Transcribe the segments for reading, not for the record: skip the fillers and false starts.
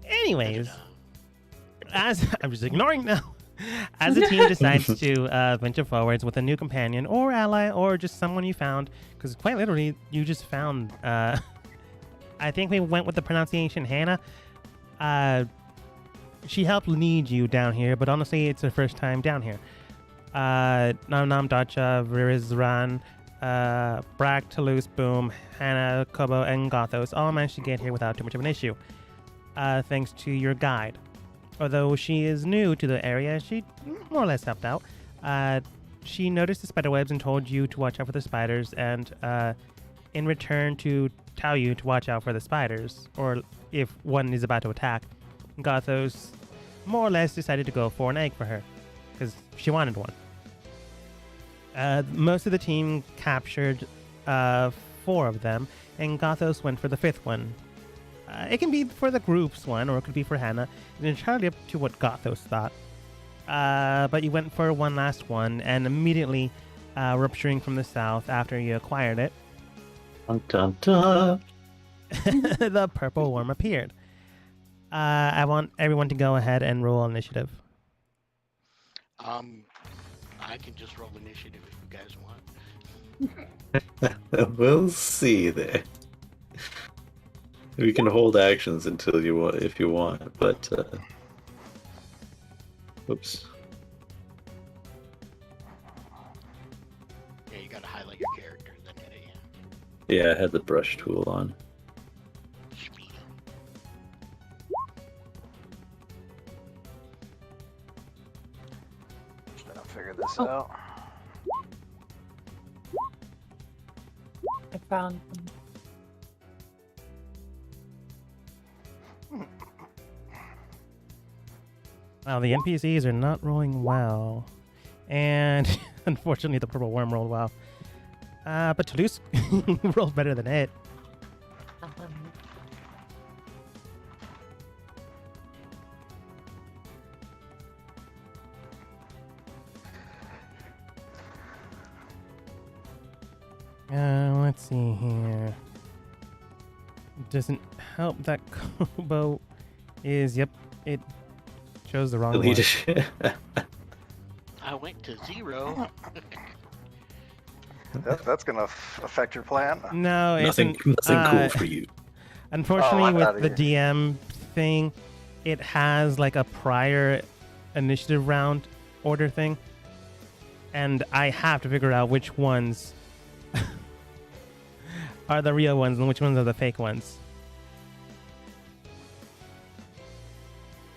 Anyways, as I'm just ignoring now. As the team decides to venture forwards with a new companion or ally or just someone you found, because quite literally you just found. I think we went with the pronunciation Hannah. She helped lead you down here, but honestly, it's her first time down here. Nam Dacha, Virizran, Brack, Toulouse, Boom, Hannah, Kobo, and Gothos all managed to get here without too much of an issue. Thanks to your guide. Although she is new to the area, she more or less helped out. She noticed the spider webs and told you to watch out for the spiders, and in return to tell you to watch out for the spiders, or if one is about to attack, Gothos more or less decided to go for an egg for her, because she wanted one. Most of the team captured 4 of them, and Gothos went for the 5th one. It can be for the group's one, or it could be for Hannah. It's entirely up to what Gothos thought. But you went for one last one, and immediately rupturing from the south after you acquired it, Dun, dun, dun. the purple worm appeared. I want everyone to go ahead and roll initiative. I can just roll initiative if you guys want. We'll see there. We can hold actions until you want, if you want, but oops. Yeah, you gotta highlight your character, then hit it, Yeah, I had the brush tool on. yeah. Speedy. Just gonna figure this out. I found them. Wow, the NPCs are not rolling well. And unfortunately, the purple worm rolled well. But Toulouse rolled better than it. Let's see here. Doesn't help that Kobo is, yep, it chose the wrong one. Leadership. I went to 0. That's gonna affect your plan. No, it's Nothing cool for you. Unfortunately, I'm with outta the DM thing, it has like a prior initiative round order thing, and I have to figure out which ones are the real ones and which ones are the fake ones.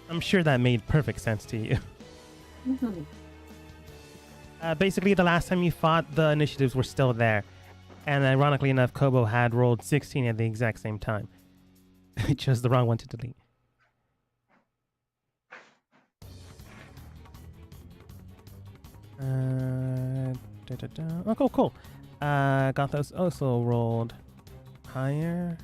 I'm sure that made perfect sense to you. Mhm. Basically, the last time you fought, the initiatives were still there. And ironically enough, Kobo had rolled 16 at the exact same time. It chose the wrong one to delete. Oh, cool. Gothos also rolled higher.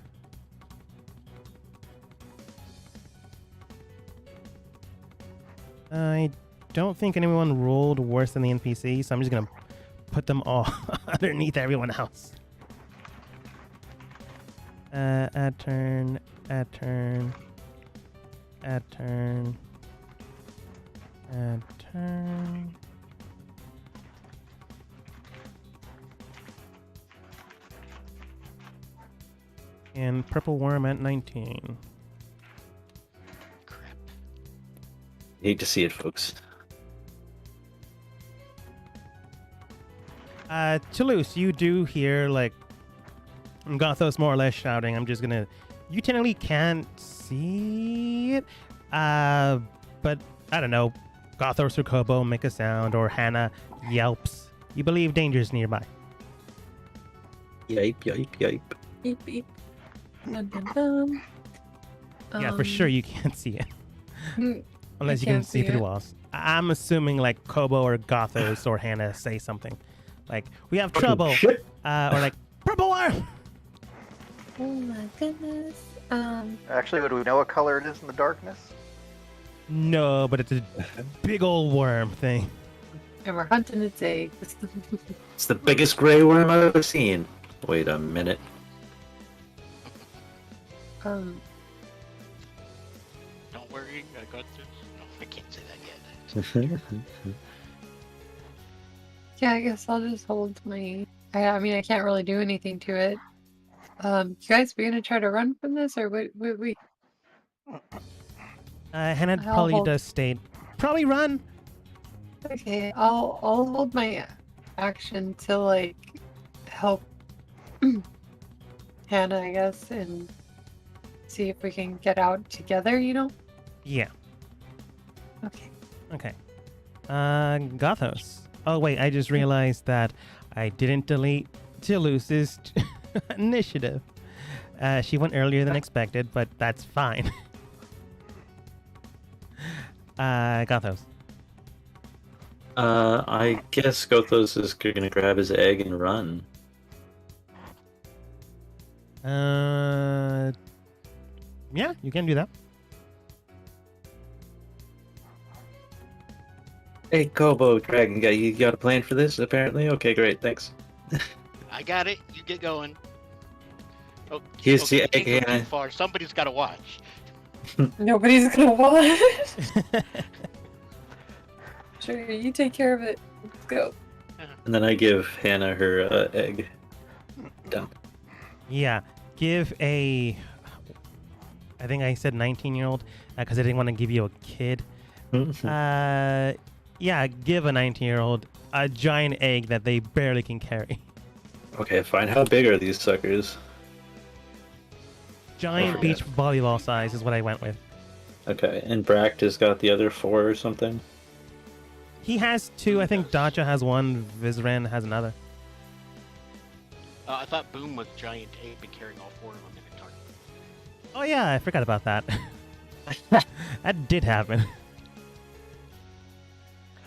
I don't think anyone rolled worse than the NPC, so I'm just gonna put them all underneath everyone else. Add turn, add turn, add turn, add turn. And purple worm at 19. Crap. Hate to see it, folks. Toulouse, you do hear like Gothos more or less shouting. I'm just gonna. You technically can't see it, but I don't know. Gothos or Kobo make a sound, or Hannah yelps. You believe danger's nearby. Yipe, yipe, yipe. Beep, beep. Dun, dun, dun. Yeah, for sure you can't see it mm, unless you can't can see see through it. walls. I'm assuming like Kobo or Gothos or Hannah say something, like we have trouble, Shit. or like purple worm. Oh my goodness. Actually, do we know what color it is in the darkness? No, but it's a big old worm thing. And we're hunting its eggs. It's the biggest gray worm I've ever seen. Wait a minute. worry. I got this. No, I can't say that yet. Yeah, I guess I'll just hold my. I mean, I can't really do anything to it. You guys, we gonna try to run from this, or we? Hannah I'll probably hold- does state. Probably run. Okay, I'll hold my action to like help Hannah, I guess, and see if we can get out together. You know? Yeah. Okay. Okay. Gothos. Oh wait, I just realized that I didn't delete Toulouse's initiative. She went earlier than expected, but that's fine. Gothos. I guess Gothos is gonna grab his egg and run. Yeah, you can do that. Hey, Kobo Dragon Guy, you got a plan for this? Apparently, okay, great, thanks. I got it. You get going. Oh, Here's the can't go egg, too Hannah. far. Somebody's got to watch. Nobody's gonna watch. Sure, you take care of it. Let's go. And then I give Hannah her egg. Done. Yeah, give a. I think I said 19-year-old because I didn't want to give you a kid. Yeah, give a 19-year-old a giant egg that they barely can carry. Okay, fine. How big are these suckers? Giant Oh, beach volleyball size is what I went with. Okay, and Bract has got the other 4 or something? He has 2. I think Dacha has 1. Vizren has another. I thought Boom was giant ape and carrying all 4 of them in a target. Oh yeah, I forgot about that. That did happen.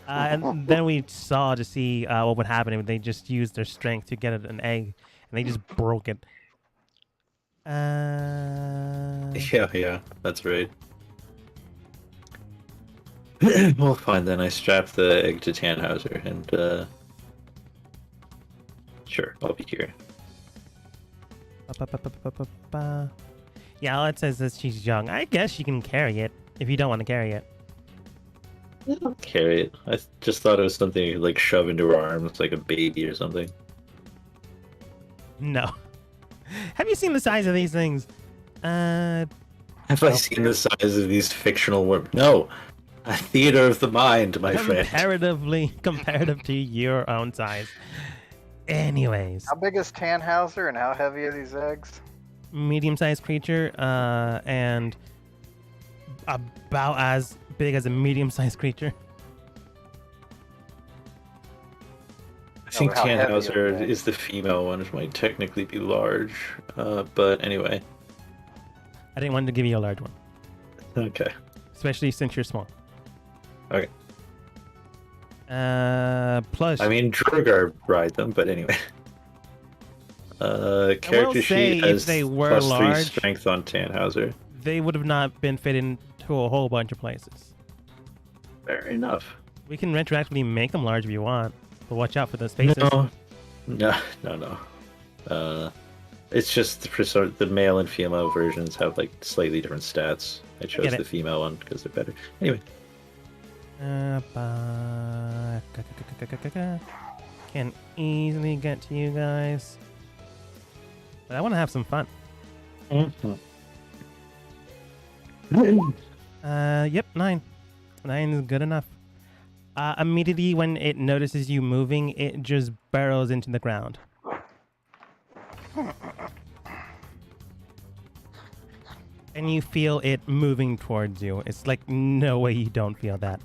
And then we saw to see what would happen if they just used their strength to get an egg, and they just broke it. Yeah, that's right. Well, fine then. I strap the egg to Tannhauser, and sure, I'll be here. Yeah, all it says is she's young. I guess she can carry it if you don't want to carry it. Carry it. I just thought it was something you could, like, shove into her arms like a baby or something. No. Have you seen the size of these things? Have I seen the size of these fictional worms? No! A theater of the mind, my friend. Comparative to your own size. Anyways, How big is Tannhauser and how heavy are these eggs? medium-sized creature, and about as big as a medium-sized creature. I think how heavy are Tannhauser they? is the female one, which might technically be large. But anyway. I didn't want to give you a large one, Okay. especially since you're small. Okay. Plus, I mean, Drogar ride them, but anyway. Character say sheet if has they were +3 large- strength on Tannhauser. they would have not been fit into a whole bunch of places. Fair enough. We can retroactively make them large if you want, but watch out for the spaces. No. It's just for sort of the male and female versions have like slightly different stats. I chose get it. the female one because they're better. Anyway, Can easily get to you guys. But I want to have some fun. Yep, 9. 9 is good enough. Immediately when it notices you moving, it just burrows into the ground. And you feel it moving towards you. It's like no way you don't feel that.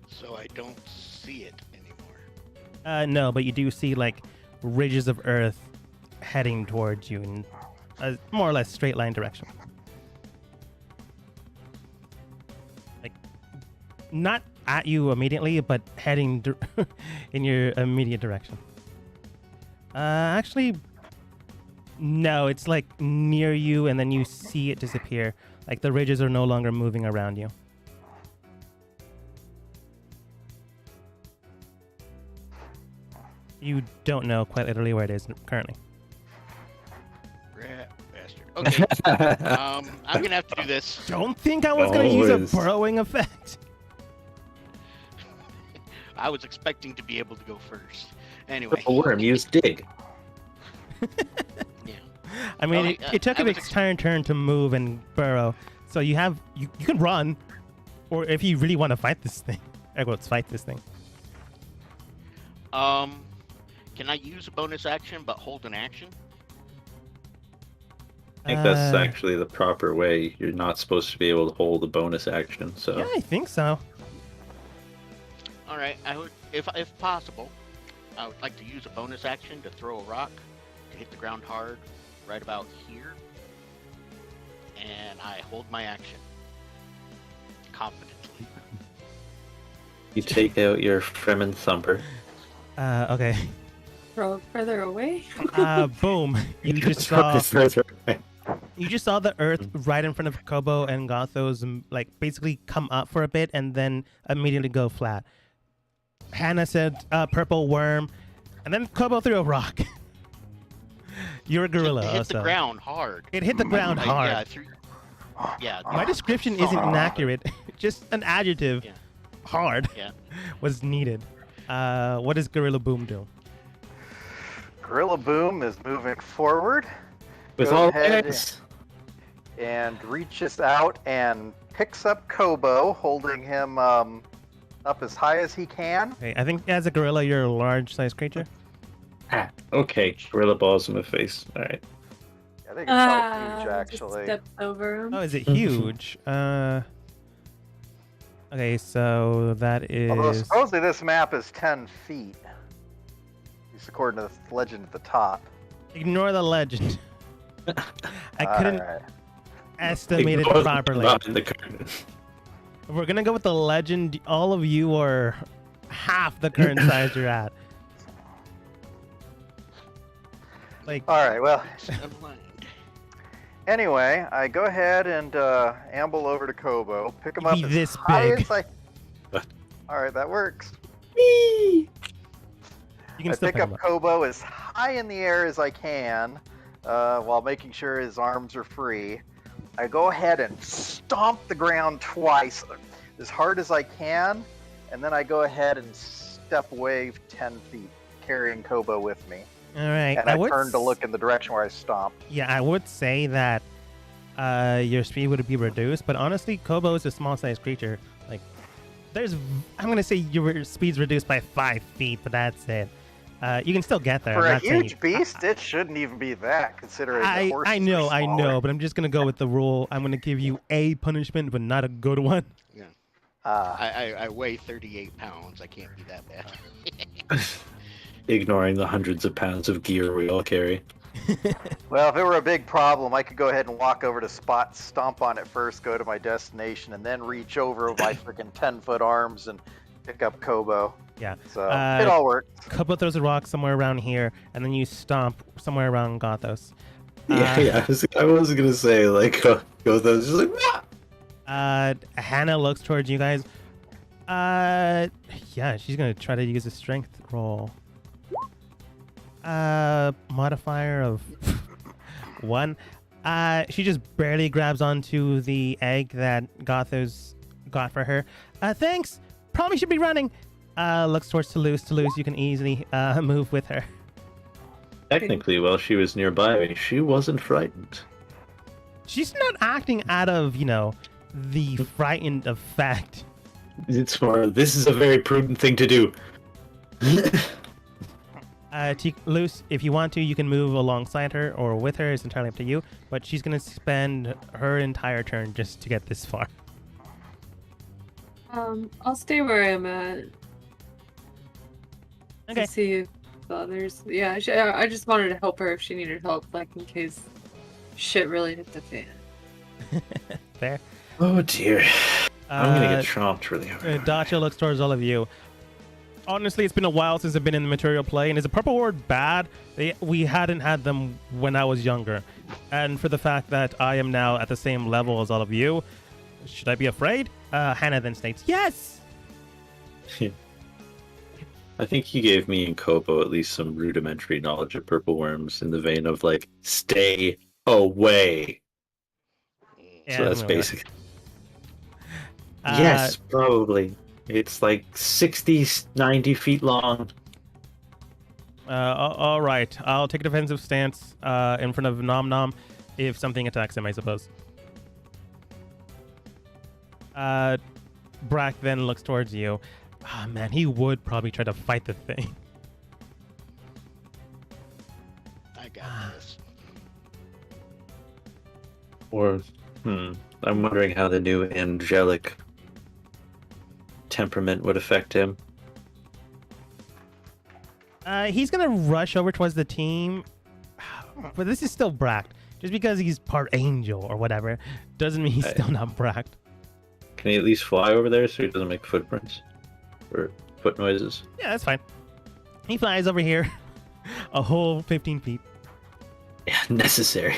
So I don't see it anymore. No, but you do see like ridges of earth heading towards you in a more or less straight line direction. Like, not at you immediately, but heading in your immediate direction. Actually, no, it's like near you and then you see it disappear. Like the ridges are no longer moving around you. You don't know quite literally where it is currently. Rat bastard. Okay. I'm gonna have to do this. Don't think I was gonna use a Always. burrowing effect. I was expecting to be able to go first. Anyway. Purple worm, use dig. Yeah. I mean, Well, it took I an was entire turn to move and burrow, so you can run, or if you really want to fight this thing, let's fight this thing. Can I use a bonus action but hold an action? I think that's Uh, actually the proper way. You're not supposed to be able to hold a bonus action. So Yeah, I think so. All right. I would, if possible, I would like to use a bonus action to throw a rock to hit the ground hard, right about here, and I hold my action confidently. you take out your Fremen Thumper. Okay. Throw it further away. Boom. You just saw the earth right in front of Kobo and Gothos, like basically come up for a bit and then immediately go flat. Hannah said, "Purple worm," and then Kobo threw a rock. You're a gorilla. It hit also. the ground hard. It hit the ground Like, hard. Yeah. Yeah. My description isn't inaccurate. Just an adjective, Yeah. hard, Yeah. was needed. What does Gorilla Boom do? Gorilla Boom is moving forward With Go all ahead. eggs. and reaches out and picks up Kobo, holding him up as high as he can. Okay, I think as a gorilla, you're a large-sized creature. Ah, okay, gorilla balls in the face. All right. I think it's so huge, Just actually. stepped over him. Oh, is it huge? Okay, so that Although is. supposedly this map is 10 feet. At least according to the legend at the top. Ignore the legend. I couldn't Alright. estimate it Ignore the properly. dot in the curtain. If we're gonna go with the legend, all of you are half the current size you're at. Like, Alright, well, Unlined. anyway, I go ahead and amble over to Kobo, pick him up Be as this high big. as I... Alright, that works. you can I still pick pick up him up. Kobo as high in the air as I can, while making sure his arms are free. I go ahead and stomp the ground twice, as hard as I can, and then I go ahead and step away 10 feet, carrying Kobo with me. All right. And I would turn to s- look in the direction where I stomped. Yeah, I would say that your speed would be reduced, but honestly, Kobo is a small-sized creature. Like, I'm gonna say your speed's reduced by 5 feet, but that's it. You can still get there. For I'm a not saying huge beast, it shouldn't even be that, considering the I horses know, are I smaller. know, but I'm just gonna go with the rule. I'm gonna give you a punishment, but not a good one. I weigh 38 pounds. I can't be that bad. Ignoring the hundreds of pounds of gear we all carry. Well, if it were a big problem, I could go ahead and walk over to Spot, stomp on it first, go to my destination, and then reach over with my freaking 10-foot arms and pick up Kobo. Yeah. So Uh, it all worked. Kobo throws a rock somewhere around here, and then you stomp somewhere around Gothos. Yeah, I was gonna say like go those just like "Ah!" Hannah looks towards you guys. Yeah, she's gonna try to use a strength roll. Modifier of 1. She just barely grabs onto the egg that Gothos got for her. Thanks. Probably should be running. Looks towards Toulouse. Toulouse, you can easily move with her. Technically, while she was nearby me, she wasn't frightened. She's not acting out of, the frightened effect. It's more. This is a very prudent thing to do. Luce, if you want to, you can move alongside her or with her. It's entirely up to you. But she's going to spend her entire turn just to get this far. I'll stay where I'm at. Okay. To see if the others. Yeah, I just wanted to help her if she needed help, like in case shit really hit the fan. Fair. Oh dear. I'm gonna get chomped really hard. Dacia looks towards all of you. Honestly, it's been a while since I've been in the material play. And is a purple ward bad? We hadn't had them when I was younger. And for the fact that I am now at the same level as all of you, should I be afraid? Hannah then states, yes! I think you gave me and Kobo at least some rudimentary knowledge of purple worms in the vein of like, stay away. Yeah, So that's something like basic. that. Yes, probably. It's like 60, 90 feet long. All right. I'll take a defensive stance in front of Nom Nom if something attacks him, I suppose. Brack then looks towards you. Ah, man, he would probably try to fight the thing. I got this. Or, I'm wondering how the new angelic temperament would affect him. He's gonna rush over towards the team, but this is still Brack. Just because he's part angel or whatever doesn't mean he's still not Brack. Can he at least fly over there so he doesn't make footprints? Or foot noises? Yeah, that's fine. He flies over here a whole 15 feet. Yeah, necessary.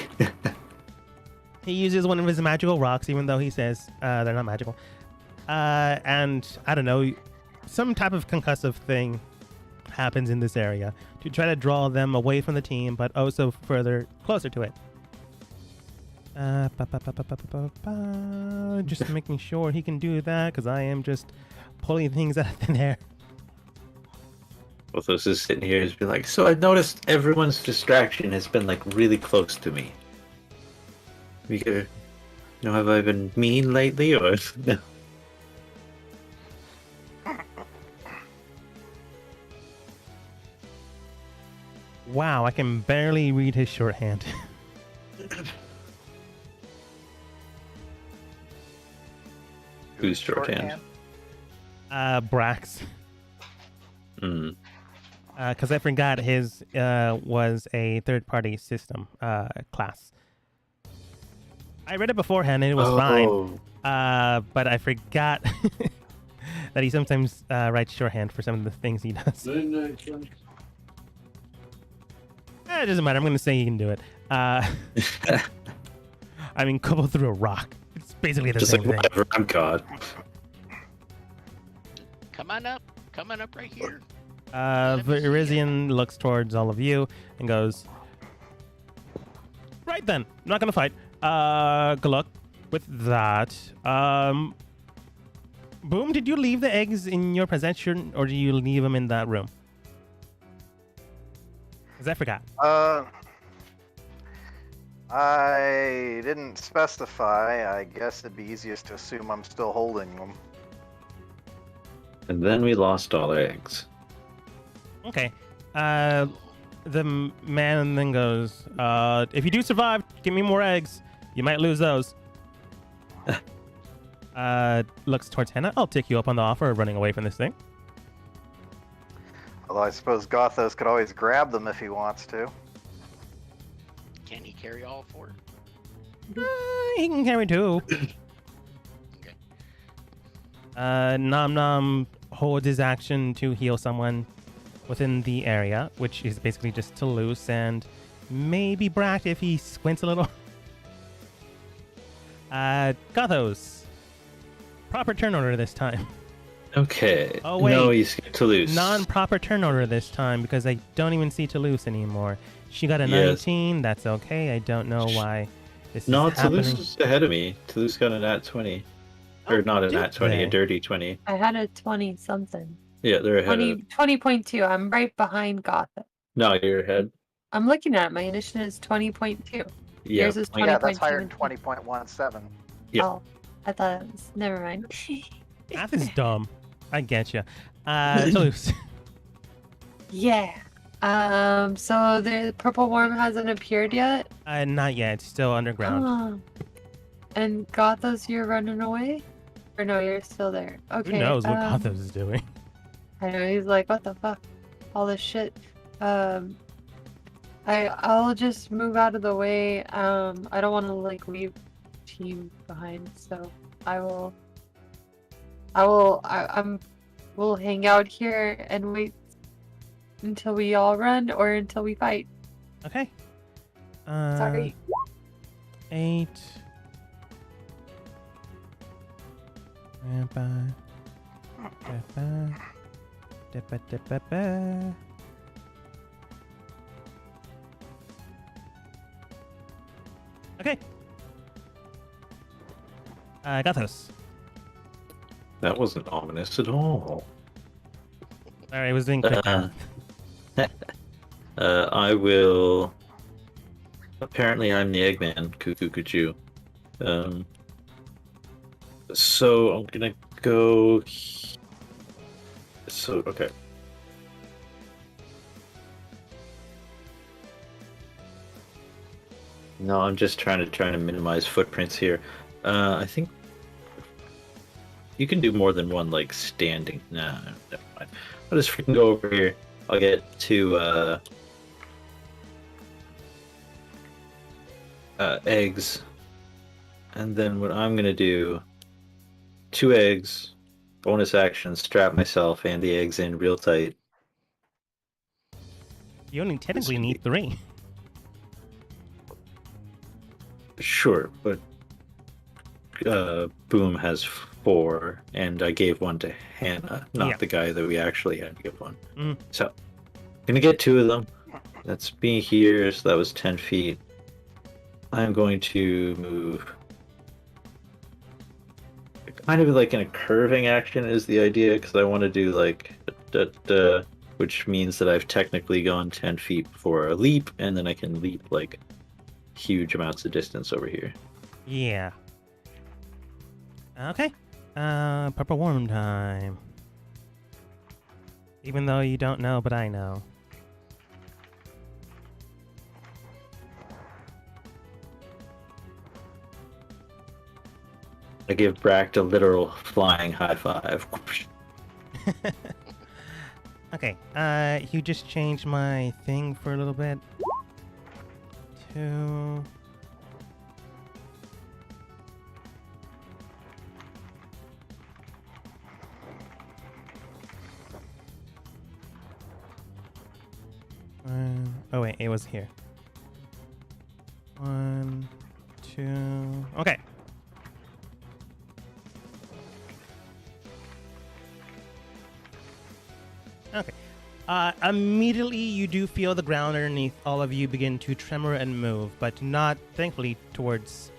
He uses one of his magical rocks, even though he says they're not magical. And I don't know, some type of concussive thing happens in this area to try to draw them away from the team, but also further closer to it. Just making sure he can do that, because I am just pulling things out of thin air. Both of us is sitting here and be like, so I noticed everyone's distraction has been like really close to me. Have I been mean lately or no? Wow, I can barely read his shorthand. Who's shorthand? Brax. Hmm. Because I forgot his was a third-party system class. I read it beforehand and it was fine. But I forgot that he sometimes writes shorthand for some of the things he does. It doesn't matter. I'm going to say he can do it. I mean, couple through a rock. It's basically the Just same like, thing. whatever, I'm God. Come on up. Come on up right here. Verizian looks towards all of you and goes, right then, I'm not going to fight. Good luck with that. Boom, did you leave the eggs in your possession or do you leave them in that room? Because I forgot. I didn't specify. I guess it'd be easiest to assume I'm still holding them. And then we lost all our eggs. Okay. The man then goes, if you do survive, give me more eggs. You might lose those. Looks towards Hannah. I'll take you up on the offer of running away from this thing. Although I suppose Gothos could always grab them if he wants to. Can he carry all four? He can carry two. Okay. Nom Nom holds his action to heal someone within the area, which is basically just Toulouse and maybe Brack if he squints a little. Gothos. Proper turn order this time. Okay. Oh, wait. No, you skipped Toulouse. Non-proper turn order this time because I don't even see Toulouse anymore. She got a Yes. 19. That's okay. I don't know why this No, is happening. Toulouse is ahead of me. Toulouse got a nat 20. Or not a did nat 20, they? a dirty 20. I had a 20 something. Yeah, they're ahead of 20.2. I'm right behind Gotham. No, you're ahead. I'm looking at it. My initiative is 20.2. Yeah. Yours is Yeah, that's higher than 20.17. 20.17. Yeah. Oh, I thought it was. Never mind. Math is dumb. I get you. Toulouse. Yeah. So the purple worm hasn't appeared yet. Not yet. It's still underground. Oh. And Gothos, you're running away? Or no, you're still there. Okay. Who knows what Gothos is doing? I know, he's like, what the fuck? All this shit. I'll just move out of the way. I don't want to like leave team behind, so we'll hang out here and wait until we all run or until we fight. Okay. Sorry. 8. Gothos. That wasn't ominous at all. Sorry, I was doing quick math. I will. Apparently, I'm the Eggman, Cuckoo Cuckoo. So I'm gonna go. So okay. No, I'm just trying to minimize footprints here. I think you can do more than one like standing. Nah, never mind. I'll just freaking go over here. I'll get two eggs, and then what I'm gonna do: 2 eggs, bonus action, strap myself and the eggs in real tight. You only technically need 3. Sure, but Boom has 4, and I gave one to Hannah, not Yeah. the guy that we actually had to give one. Mm. So, gonna get 2 of them. That's me here, so that was 10 feet. I'm going to move. Kind of like in a curving action is the idea, because I want to do like, which means that I've technically gone 10 feet before a leap, and then I can leap like huge amounts of distance over here. Yeah. Okay. Purple worm time. Even though you don't know, but I know. I give Bract a literal flying high five. Okay, you just changed my thing for a little bit. 2. Oh wait, it was here. 1, 2. Okay. Okay. Immediately, you do feel the ground underneath all of you begin to tremor and move, but not, thankfully, towards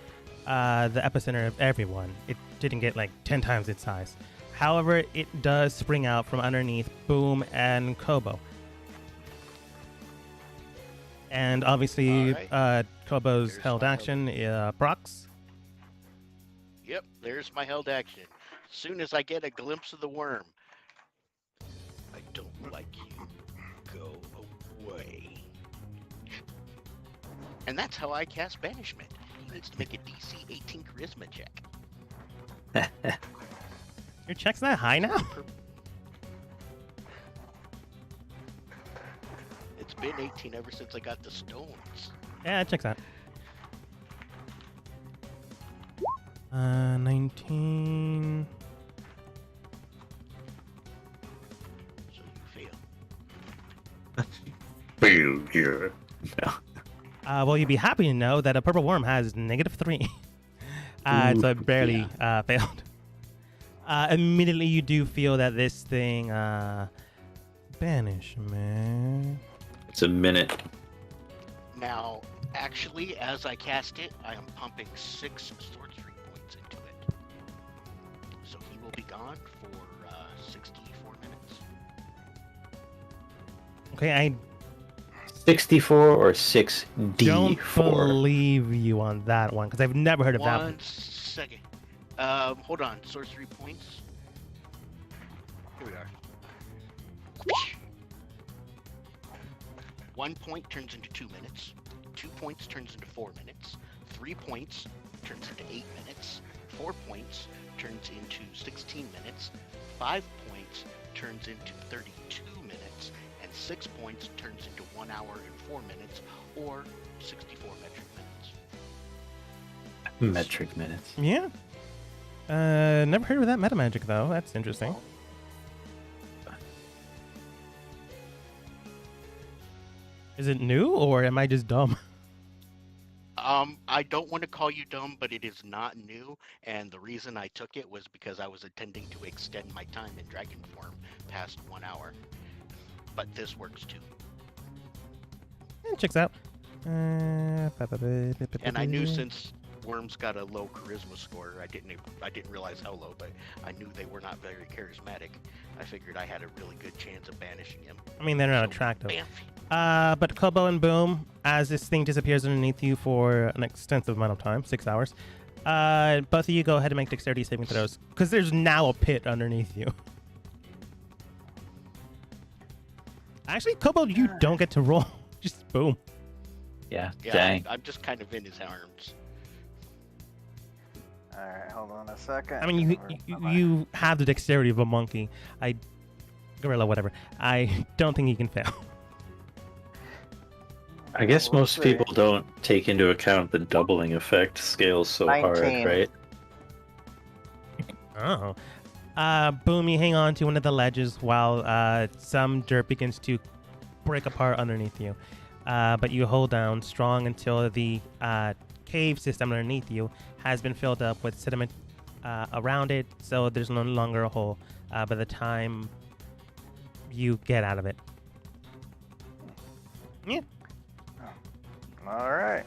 the epicenter of everyone. It didn't get like 10 times its size. However, it does spring out from underneath Boom and Kobo. And obviously, Alright. Kobo's There's held my action procs. Yep, there's my held action. As soon as I get a glimpse of the worm, I don't like you. Go away. And that's how I cast Banishment. He needs to make a DC 18 Charisma check. Your check's that high now? It's been 18 ever since I got the stones. Yeah, it checks out. 19. So you fail. Failure. Well, you'd be happy to know that a purple worm has -3. So it barely failed. Immediately, you do feel that this thing, banishment. It's a minute. Now, actually, as I cast it, I am pumping 6 sorcery points into it. So he will be gone for 64 minutes. Okay, I 64 or 6D4? don't believe you on that one because I've never heard of that one. 1 second. Hold on. Sorcery points. Here we are. 1 point turns into 2 minutes. 2 points turns into 4 minutes. 3 points turns into 8 minutes. 4 points turns into 16 minutes. 5 points turns into 32 minutes. And 6 points turns into 1 hour and 4 minutes, or 64 metric minutes. Metric minutes. Yeah. Never heard of that meta magic though. That's interesting. Is it new or am I just dumb? I don't want to call you dumb, but it is not new, and the reason I took it was because I was intending to extend my time in dragon form past 1 hour. But this works too. It checks out. And I knew since worms got a low charisma score. I didn't realize how low, but I knew they were not very charismatic. I figured I had a really good chance of banishing him. I mean, they're not So, attractive. bam. But Kobo and Boom, as this thing disappears underneath you for an extensive amount of time, 6 hours, both of you go ahead and make dexterity saving throws, because there's now a pit underneath you. Actually, Kobo, you don't get to roll. Just boom. Yeah, Yeah, dang. I'm just kind of in his arms. All right, hold on a second. I mean, you have the dexterity of a monkey. Gorilla, whatever. I don't think you can fail. I guess We'll most see. people don't take into account the doubling effect scales so 19. hard, right? Oh. Boom, you hang on to one of the ledges while some dirt begins to break apart underneath you. But you hold down strong until the cave system underneath you has been filled up with sediment around it, so there's no longer a hole by the time you get out of it. Yeah. All right.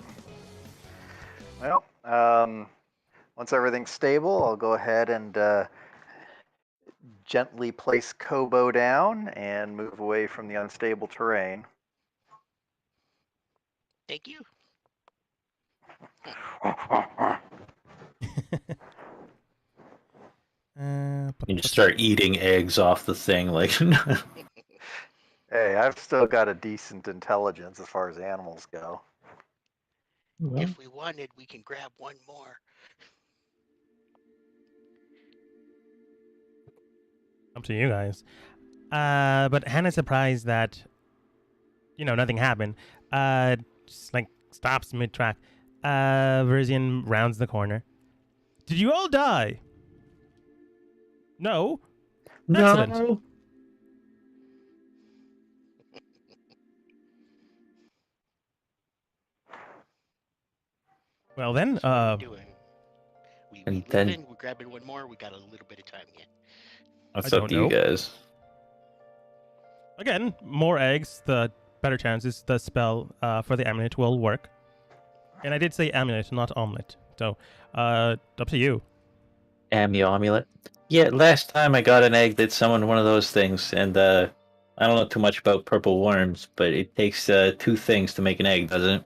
Well, once everything's stable, I'll go ahead and gently place Kobo down and move away from the unstable terrain. Thank you. You just start eating eggs off the thing, like. Hey, I've still got a decent intelligence as far as animals go. If we wanted, we can grab one more. Up to you guys. But Hannah's surprised that, nothing happened. Just like stops mid-track. Verzian rounds the corner. Did you all die? No. Excellent. No. Well then, So what are we doing? We and leaving, then- we're grabbing one more. We got a little bit of time yet. What's I up don't to you know. guys? again, more eggs, the better chances the spell for the amulet will work. And I did say amulet, not omelet. So, up to you. Amulet. Yeah, last time I got an egg that summoned one of those things, and I don't know too much about purple worms, but it takes 2 things to make an egg, doesn't it?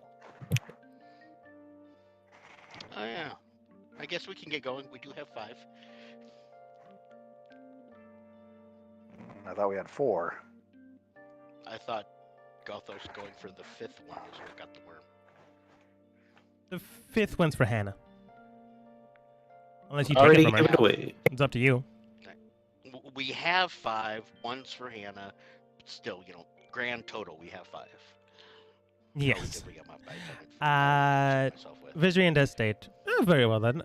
Oh yeah. I guess we can get going. We do have 5. I thought we had 4. I thought Gothos going for the 5th one is what got the worm. The 5th one's for Hannah. Unless you take Already it from give her. it away. It's up to you. We have 5. One's for Hannah. But still, grand total, we have 5. Yes. Probably did bring up my 500 myself with. Vizrian does state, very well then.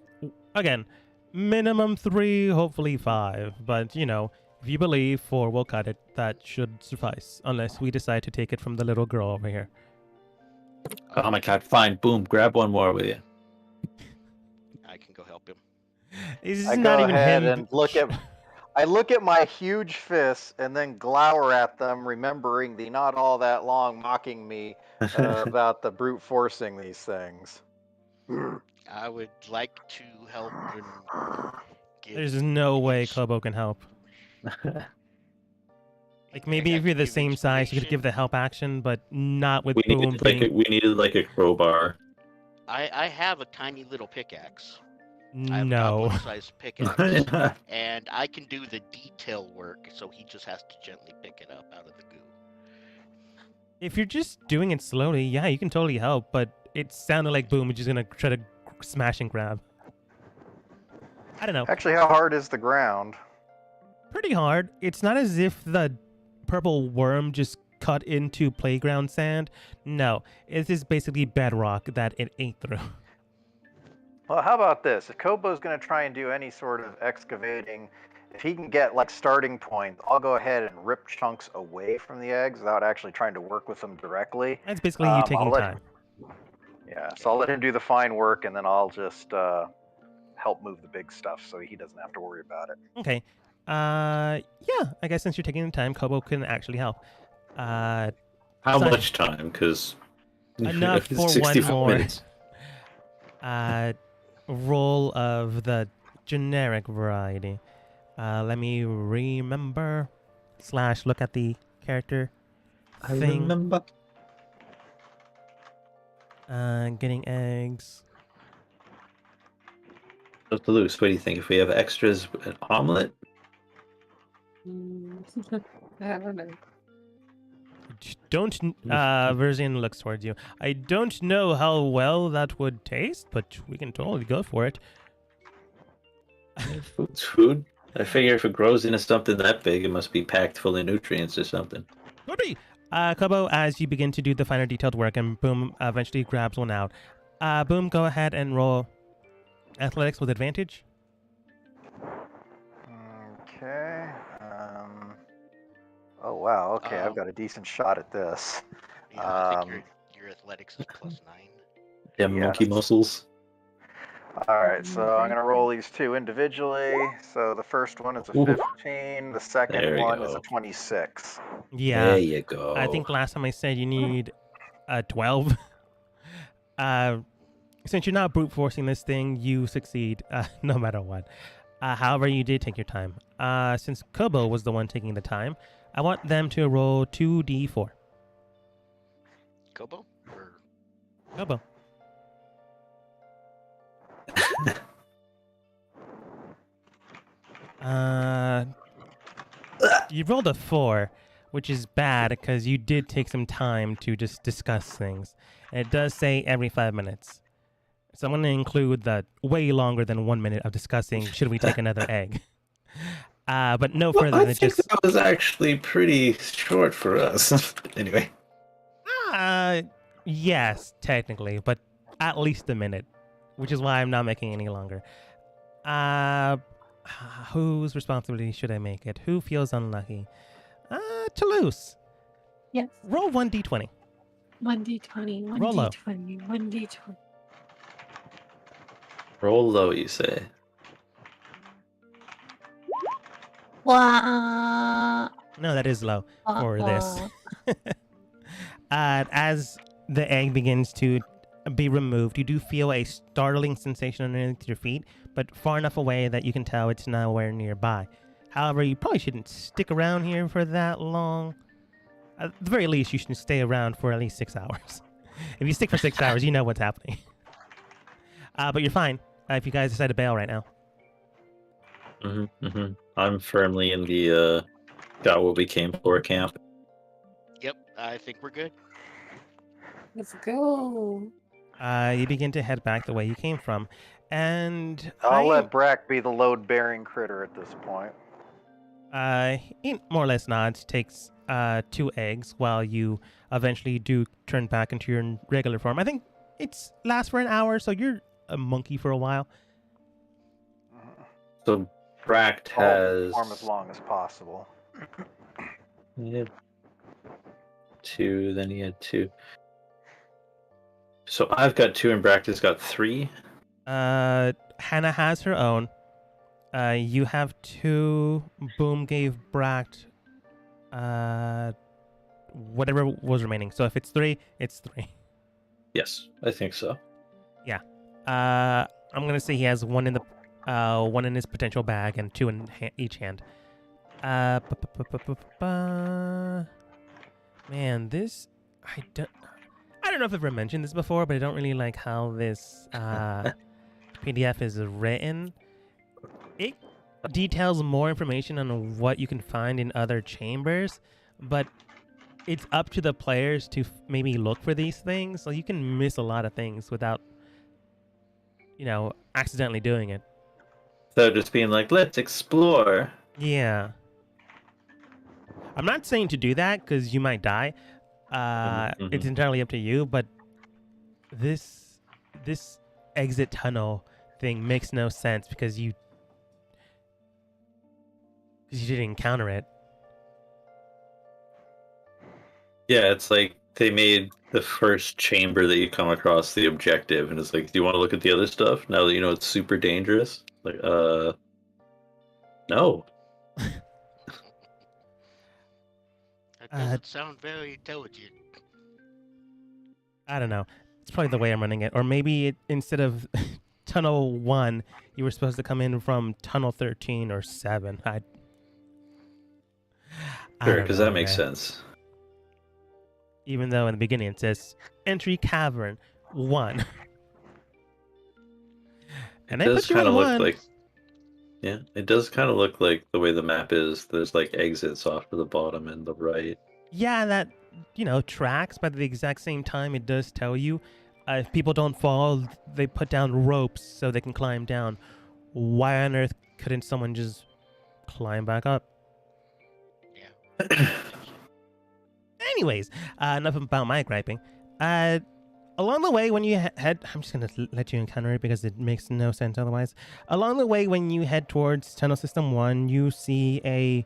Again, minimum 3, hopefully 5. But, if you believe 4 will cut it, that should suffice. Unless we decide to take it from the little girl over here. Oh my god, fine. Boom, grab one more with you. I can go help him. It's I not go even ahead him. and I look at my huge fists and then glower at them, remembering the not all that long mocking me about the brute forcing these things. I would like to help and give. There's no way ins- Kobo can help. Like maybe I if you're the give same size, you could give inspiration. the help action, but not with we Boom needed like a crowbar. I have a tiny little pickaxe. I have a No. goblin-sized pickaxe, and I can do the detail work, so he just has to gently pick it up out of the goo. If you're just doing it slowly, yeah, you can totally help, but it sounded like Boom is just gonna try to smash and grab. I don't know. Actually, how hard is the ground? Pretty hard. It's not as if the purple worm just cut into playground sand. No, it is basically bedrock that it ate through. Well, how about this? If Kobo's going to try and do any sort of excavating, if he can get like starting points, I'll go ahead and rip chunks away from the eggs without actually trying to work with them directly. That's basically you I'll taking let- time. Yeah, so I'll let him do the fine work, and then I'll just help move the big stuff so he doesn't have to worry about it. Okay. Yeah, I guess since you're taking the time, Kobo can actually help. How Sorry. much time? Because Enough for one more. roll of the generic variety. Let me remember / look at the character I thing. remember. Getting eggs. Dr. Luce, what do you think? If we have extras, an omelet? I don't know. Don't. Verzian looks towards you. I don't know how well that would taste, but we can totally go for it. Food's food. I figure if it grows into something that big, it must be packed full of nutrients or something. Could be. Kobo, as you begin to do the finer detailed work, and Boom eventually grabs one out. Boom, go ahead and roll athletics with advantage. Okay. Oh wow. Okay, I've Oh. got a decent shot at this. Yeah, I think your athletics is +9. Them monkey Yes. muscles. All right, so I'm gonna roll these two individually. So the first one is a Ooh. 15. The second There you one is go. a 26. Yeah. There you go. I think last time I said you need 12. Since you're not brute forcing this thing, you succeed no matter what. However, you did take your time. Since Kobo was the one taking the time, I want them to roll 2d4. Kobo? Or Kobo. You rolled a 4, which is bad because you did take some time to just discuss things. And it does say every 5 minutes. So I'm going to include the way longer than 1 minute of discussing should we take another egg. But no further I than think just... that was actually pretty short for us. Anyway. Yes, technically, but at least a minute, which is why I'm not making any longer. Whose responsibility should I make it? Who feels unlucky? Toulouse. Yes. Roll 1d20. 1d20, Roll low. 1d20, 1d20. Roll low, you say. Wah, No, that is low for this. wah. As the egg begins to be removed, you do feel a startling sensation underneath your feet, but far enough away that you can tell it's nowhere nearby. However, you probably shouldn't stick around here for that long. At the very least, you should stay around for at least 6 hours. If you stick for 6 hours, you know what's happening. But you're fine if you guys decide to bail right now. I'm firmly in the got what we came for camp. Yep, I think we're good. Let's go. You begin to head back the way you came from, and I'll let Brack be the load-bearing critter at this point. he more or less nods, takes 2 eggs while you eventually do turn back into your regular form. I think it's lasts for an hour, so you're a monkey for a while. So Bract Hold the has form as long as possible. he had 2, then he had 2. So I've got 2 and Bract has got 3. Hannah has her own. You have 2. Boom gave Bract whatever was remaining. So if it's 3, it's 3. Yes, I think so. I'm gonna say he has 1 in the one in his potential bag and 2 in each hand. Man, this I don't know if I've ever mentioned this before, but I don't really like how this PDF is written. It details more information on what you can find in other chambers, but it's up to the players to maybe look for these things. So you can miss a lot of things without, accidentally doing it. So just being like, let's explore. Yeah. I'm not saying to do that because you might die. It's entirely up to you, but this exit tunnel thing makes no sense because you didn't encounter it. Yeah, it's like they made the first chamber that you come across the objective, and it's like, do you want to look at the other stuff now that you know it's super dangerous? Like, no. That doesn't sound very intelligent. I don't know. It's probably the way I'm running it, or maybe instead of tunnel 1, you were supposed to come in from tunnel 13 or 7. I Sure, don't because know, that makes man. sense. Even though in the beginning it says entry cavern 1. And It they does put you kind in of look 1. like, yeah, it does kind of look like the way the map is. There's like exits off to the bottom and the right. Yeah, that, tracks, but at the exact same time, it does tell you if people don't fall, they put down ropes so they can climb down. Why on earth couldn't someone just climb back up? Yeah. Anyways, enough about my griping. Along the way, when you head, I'm just gonna let you encounter it because it makes no sense otherwise. Along the way, when you head towards Tunnel System 1, you see a,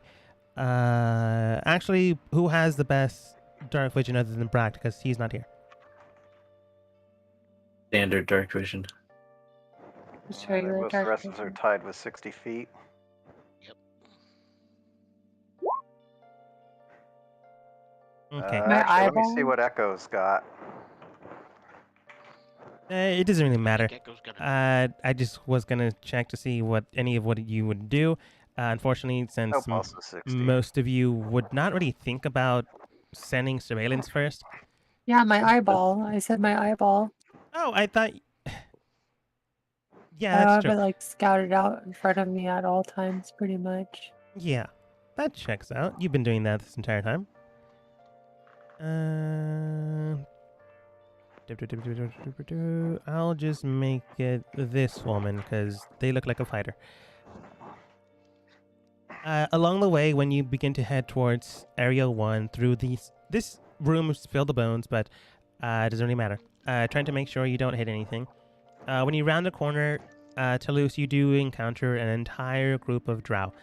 actually, who has the best dark vision other than Brack, because he's not here. Standard dark vision. Just regular Most of the dark rest of us are vision. tied with 60 feet. Okay. My Actually, let me see eyeball? what Echo's got. It doesn't really matter. Gecko's gonna I just was gonna check to see what you would do. Unfortunately, since Nope, also 60. most of you would not really think about sending surveillance first. Yeah, my eyeball. I said my eyeball. Oh, I thought. Yeah, I that's have true. it like scouted out in front of me at all times, pretty much. Yeah, that checks out. You've been doing that this entire time. I'll just make it this woman because they look like a fighter. Along the way, when you begin to head towards Area 1 through this room is filled with bones, but it doesn't really matter. Trying to make sure you don't hit anything. When you round the corner, Toulouse, you do encounter an entire group of drow.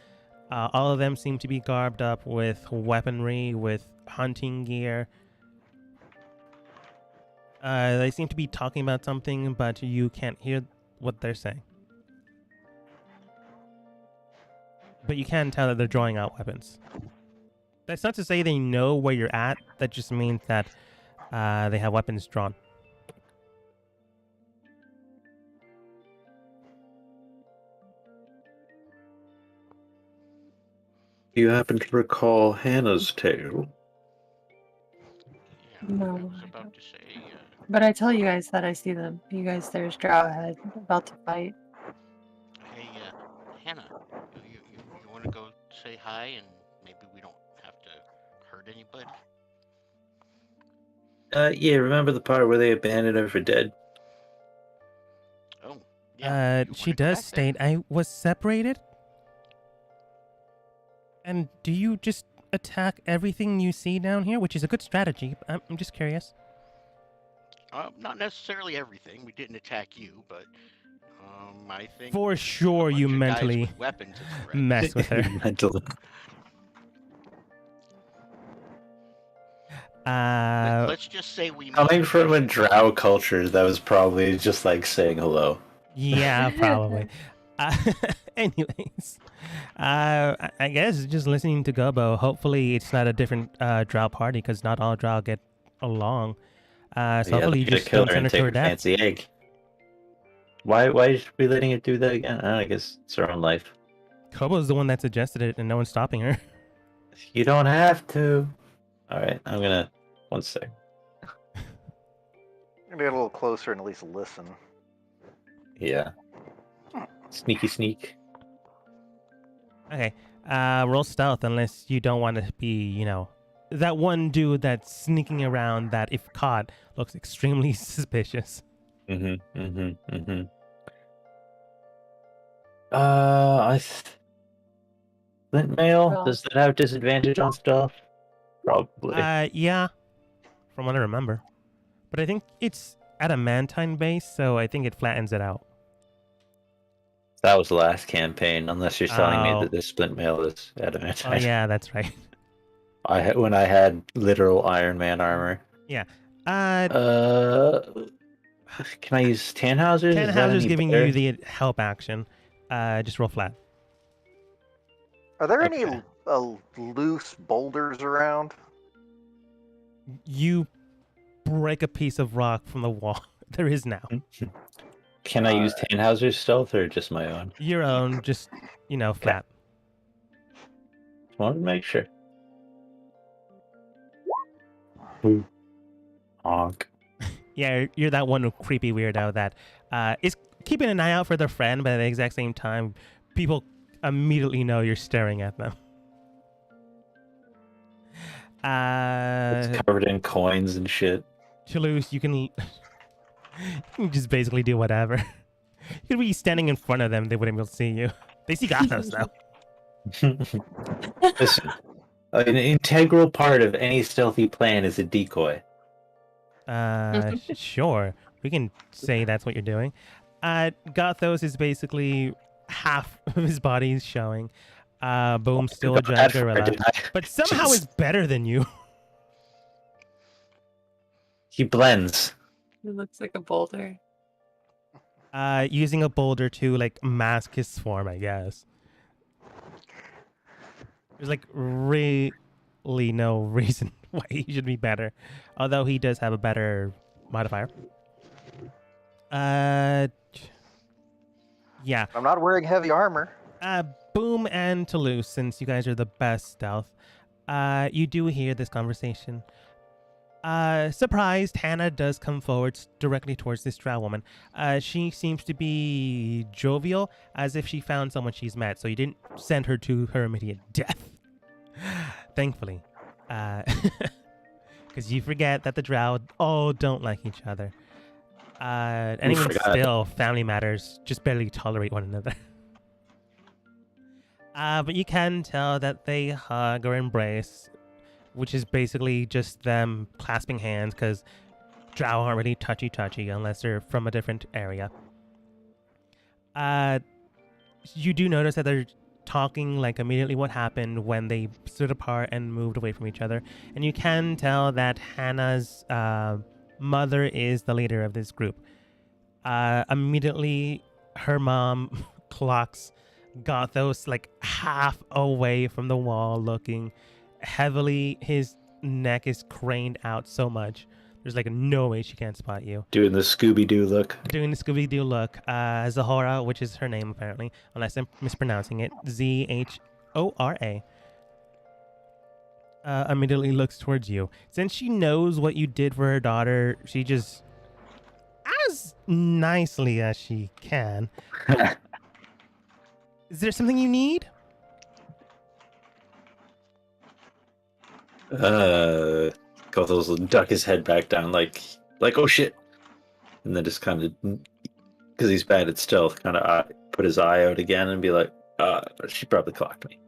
All of them seem to be garbed up with weaponry, with hunting gear. They seem to be talking about something, but you can't hear what they're saying. But you can tell that they're drawing out weapons. That's not to say they know where you're at. That just means that they have weapons drawn. Do you happen to recall Hannah's tale? Yeah, No, I was I about don't. to say. But I tell you guys that I see them. You guys, there's drow ahead, about to fight. Hey, Hannah, you want to go say hi, and maybe we don't have to hurt anybody? Yeah, remember the part where they abandoned her for dead? Oh, yeah. you She wanna go does back there? state I was separated. And do you just attack everything you see down here, which is a good strategy? I'm just curious. Not necessarily everything. We didn't attack you, but I think For a sure, you bunch of guys mentally with weapons is a threat. mess with her. Mentally. Let's just say we. Coming made from a mission drow culture, that was probably just like saying hello. Yeah, probably. Anyways, I guess just listening to Gobo. Hopefully, it's not a different drow party because not all drow get along. So Yeah, hopefully, you they're gonna just kill don't her send and her to take her her death. fancy egg. Why should we be letting it do that again? I don't know, I guess it's her own life. Kobo's the one that suggested it, and no one's stopping her. You don't have to. Alright, I'm gonna... One sec. I'm gonna get a little closer and at least listen. Yeah. Sneaky sneak. Okay, roll stealth unless you don't want to be, that one dude that's sneaking around that, if caught, looks extremely suspicious. Flint mail? Well- Does that have disadvantage on stuff? Probably. Yeah, from what I remember. But I think it's adamantine base, so I think it flattens it out. That was the last campaign, unless you're telling me Oh. that this splint mail is adamantine. Oh yeah, that's right. When I had literal Iron Man armor. Uh, Can I use Tannhauser's? Is that Tannhauser's any giving better? you the help action. Just roll flat. Are there Okay. any loose boulders around? You break a piece of rock from the wall. There is now. Can I use Tannhauser's stealth or just my own? Your own, just flat. Just wanted to make sure. Ooh. Honk. Yeah, you're that one creepy weirdo that is keeping an eye out for their friend, but at the exact same time, people immediately know you're staring at them. It's covered in coins and shit. Toulouse, you can just basically do whatever. You could be standing in front of them; they wouldn't be able to see you. They see Gothos though. Listen, an integral part of any stealthy plan is a decoy. Sure, we can say that's what you're doing. Gothos is basically half of his body is showing. Boom's still a giant gorilla, but somehow is better than you. He blends. It looks like a boulder. Using a boulder to like mask his form, I guess. There's like really no reason why he should be better, although he does have a better modifier. Yeah. I'm not wearing heavy armor. Boom and Toulouse, since you guys are the best stealth, you do hear this conversation. Surprised, Hannah does come forward directly towards this drow woman. She seems to be jovial, as if she found someone she's met, so you didn't send her to her immediate death. Thankfully. Because you forget that the drow all don't like each other. And even still, family matters just barely tolerate one another. But you can tell that they hug or embrace, which is basically just them clasping hands, because drow aren't really touchy-touchy unless they're from a different area. You do notice that they're talking like immediately what happened when they stood apart and moved away from each other. And you can tell that Hannah's mother is the leader of this group. Immediately, her mom clocks Gothos like half away from the wall, looking heavily. His neck is craned out so much. There's like no way she can't spot you. Doing the Scooby-Doo look. Doing the Scooby-Doo look. Zahora, which is her name apparently, unless I'm mispronouncing it, Zhora, immediately looks towards you. Since she knows what you did for her daughter, she just, as nicely as she can. Is there something you need? Gothos will duck his head back down like oh shit, and then just kind of, because he's bad at stealth, kind of put his eye out again and be like, she probably clocked me.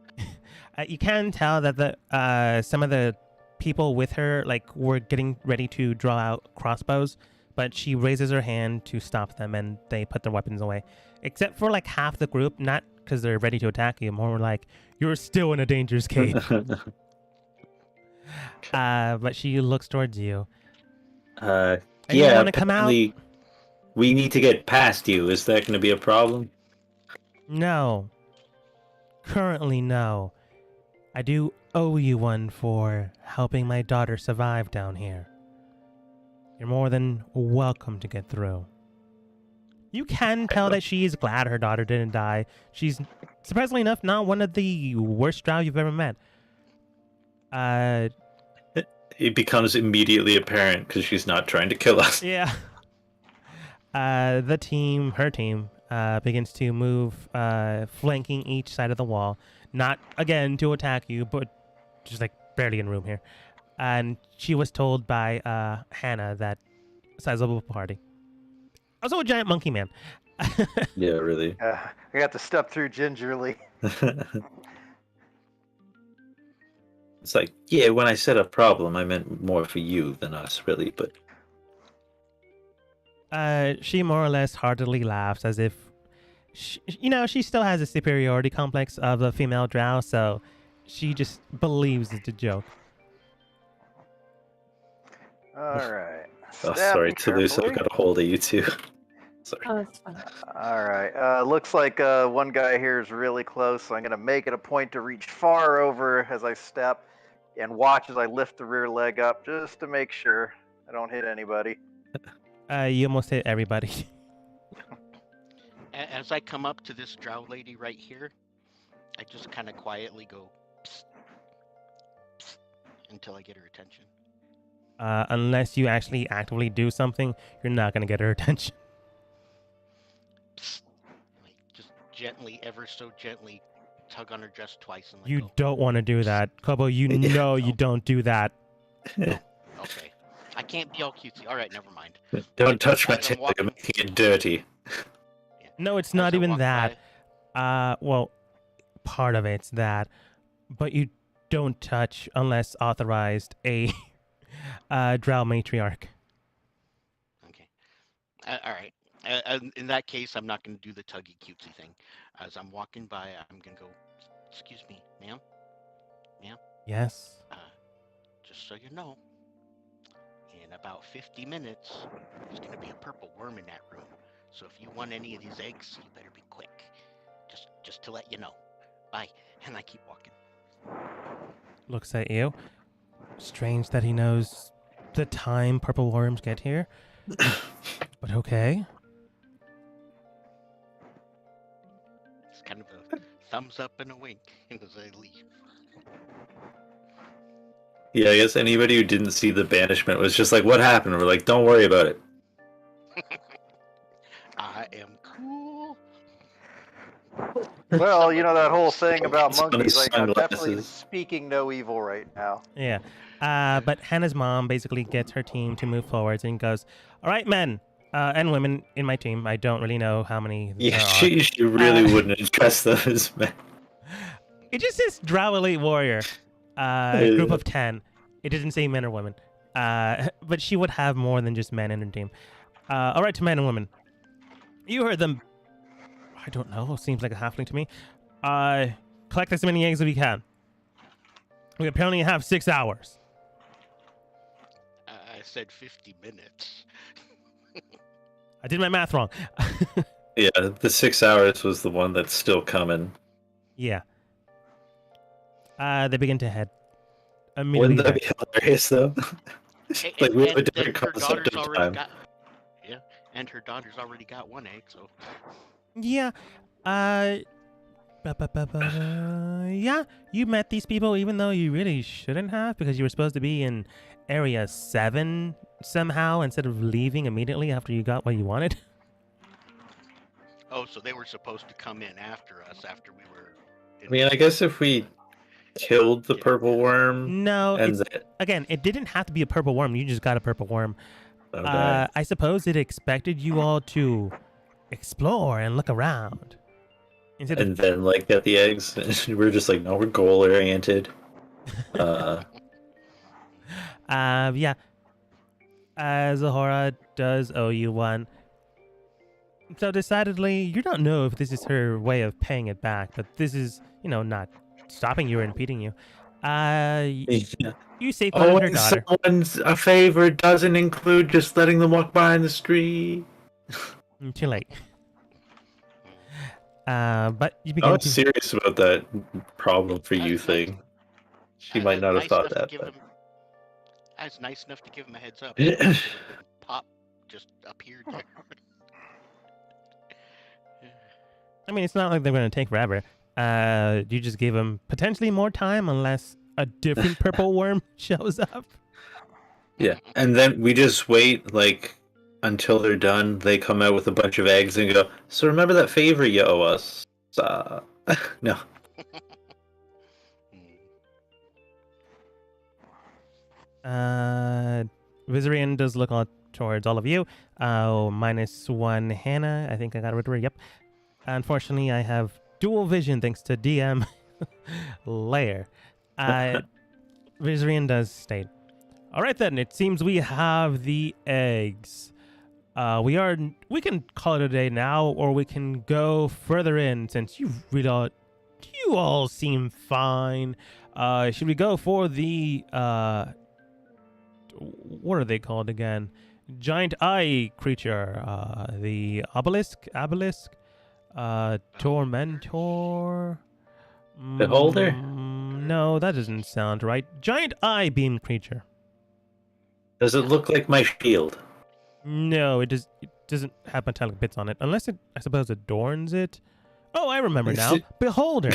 You can tell that the some of the people with her were getting ready to draw out crossbows, but she raises her hand to stop them, and they put their weapons away. Except for half the group, not because they're ready to attack you, more like you're still in a dangerous cave. But she looks towards you. Yeah, you want to come out? We need to get past you. Is that going to be a problem? No. Currently, no. I do owe you one for helping my daughter survive down here. You're more than welcome to get through. You can tell that she is glad her daughter didn't die. She's, surprisingly enough, not one of the worst drow you've ever met. It becomes immediately apparent because she's not trying to kill us. Yeah. Her team, begins to move, flanking each side of the wall. Not, again, to attack you, but just barely in room here. And she was told by Hannah that sizable party. Also a giant monkey man. Yeah, really. I got to step through gingerly. It's like, yeah, when I said a problem, I meant more for you than us, really, but... She more or less heartily laughs as if, she still has a superiority complex of the female drow, so she just believes it's a joke. Alright. Oh, sorry, Toulouse, I've got a hold of you too. Sorry. Oh, that's fine. Alright, looks like one guy here is really close, so I'm going to make it a point to reach far over as I step and watch as I lift the rear leg up just to make sure I don't hit anybody. You almost hit everybody. As I come up to this drow lady right here, I just kind of quietly go psst, psst, until I get her attention. Unless you actually actively do something, you're not gonna get her attention. Psst. Like just gently, ever so gently, tug on her dress twice and let You go. don't want to do that, Kobo. You know you don't do that. Okay. I can't be all cutesy. All right, never mind. Don't touch my As I'm tail. walking- You're making it dirty. No, it's As not I even walk that. by- Well, part of it's that, but you don't touch unless authorized a drow matriarch. Okay. All right. In that case, I'm not going to do the tuggy cutesy thing. As I'm walking by, I'm going to go, excuse me, ma'am. Yes. Just so you know, in about 50 minutes, there's going to be a purple worm in that room. So if you want any of these eggs, you better be quick. Just to let you know. Bye. And I keep walking. Looks at you. Strange that he knows the time purple worms get here. But okay. It's kind of a thumbs up and a wink as I leave. Yeah, I guess anybody who didn't see the banishment was just like, what happened? We're like, don't worry about it. I am cool. Well, you know that whole thing about Some of monkeys. his Like I'm definitely sunglasses. speaking no evil right now. Yeah. But Hannah's mom basically gets her team to move forwards and goes, all right, men and women in my team. I don't really know how many Yeah, there are. she really wouldn't address those men. It just says Drow Elite Warrior, group of 10. It didn't say men or women. But she would have more than just men in her team. All right, to men and women. You heard them. I don't know. Seems like a halfling to me. Collect as many eggs as we can. We apparently have 6 hours. I said 50 minutes. I did my math wrong. Yeah, the 6 hours was the one that's still coming. Yeah. They begin to head. Immediately Wouldn't that there. be hilarious, though? Like, we have a And different her concept daughter's of already time. got. Yeah, and her daughter's already got 1 egg, so. Yeah. Yeah, you met these people even though you really shouldn't have because you were supposed to be in Area 7 somehow instead of leaving immediately after you got what you wanted. Oh, so they were supposed to come in after us after we were. I mean, I guess if we killed the purple worm No, and it's, again, it didn't have to be a purple worm. You just got a purple worm. okay. I suppose it expected you all to explore and look around. Instead of and then like get the eggs, and we're just like, no, we're goal oriented. yeah. Zahora does owe you one. So decidedly, you don't know if this is her way of paying it back, but this is, not stopping you or impeding you. You safeguarded her daughter. someone's a favor doesn't include just letting them walk by in the street. Too late. But you I begin was to... serious about that problem for you Nice. thing. She I might was not have nice thought enough to that. give But... him- I was nice enough to give him a heads up. Pop just appeared there. I mean, it's not like they're going to take forever. You just gave them potentially more time unless a different purple worm shows up. Yeah, and then we just wait like until they're done. They come out with a bunch of eggs and go, so remember that favor you owe us? No. Vizarian does look on towards all of you. -1 Hannah. I think I got rid of her. Yep. Unfortunately, I have dual vision thanks to DM Layer. Vizarian does state. All right then. It seems we have the eggs. We can call it a day now, or we can go further in since you all seem fine. Should we go for the what are they called again? Giant eye creature. The obelisk, tormentor. Beholder? No, that doesn't sound right. Giant eye beam creature. Does it look like my shield? No, it doesn't have metallic bits on it, unless it, I suppose, adorns it. Oh, I remember Is now. it- Beholder.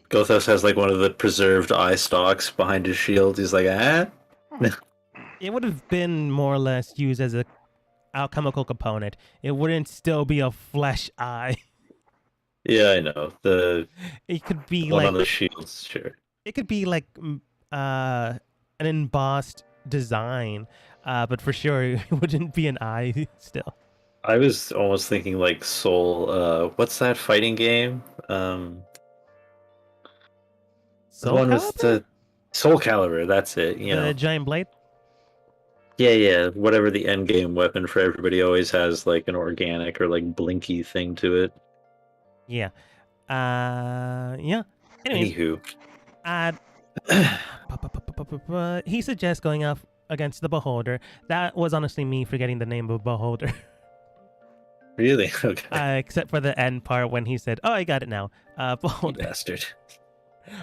Gothos has like one of the preserved eye stalks behind his shield. He's like, ah. It would have been more or less used as a alchemical component. It wouldn't still be a flesh eye. Yeah, I know. The It could be one like on the shields, sure. it could be like an embossed design, but for sure it wouldn't be an eye still. I was almost thinking like Soul. What's that fighting game? The Soul one with Calibur? the Soul Calibur. That's it. You The know. giant blade. Yeah. Whatever the end game weapon for everybody always has like an organic or like blinky thing to it. Yeah. Yeah. Anyways, Anywho. He suggests going up against the Beholder. That was honestly me forgetting the name of Beholder. Really? Okay. Except for the end part when he said, "Oh, I got it now." You Beholder. bastard.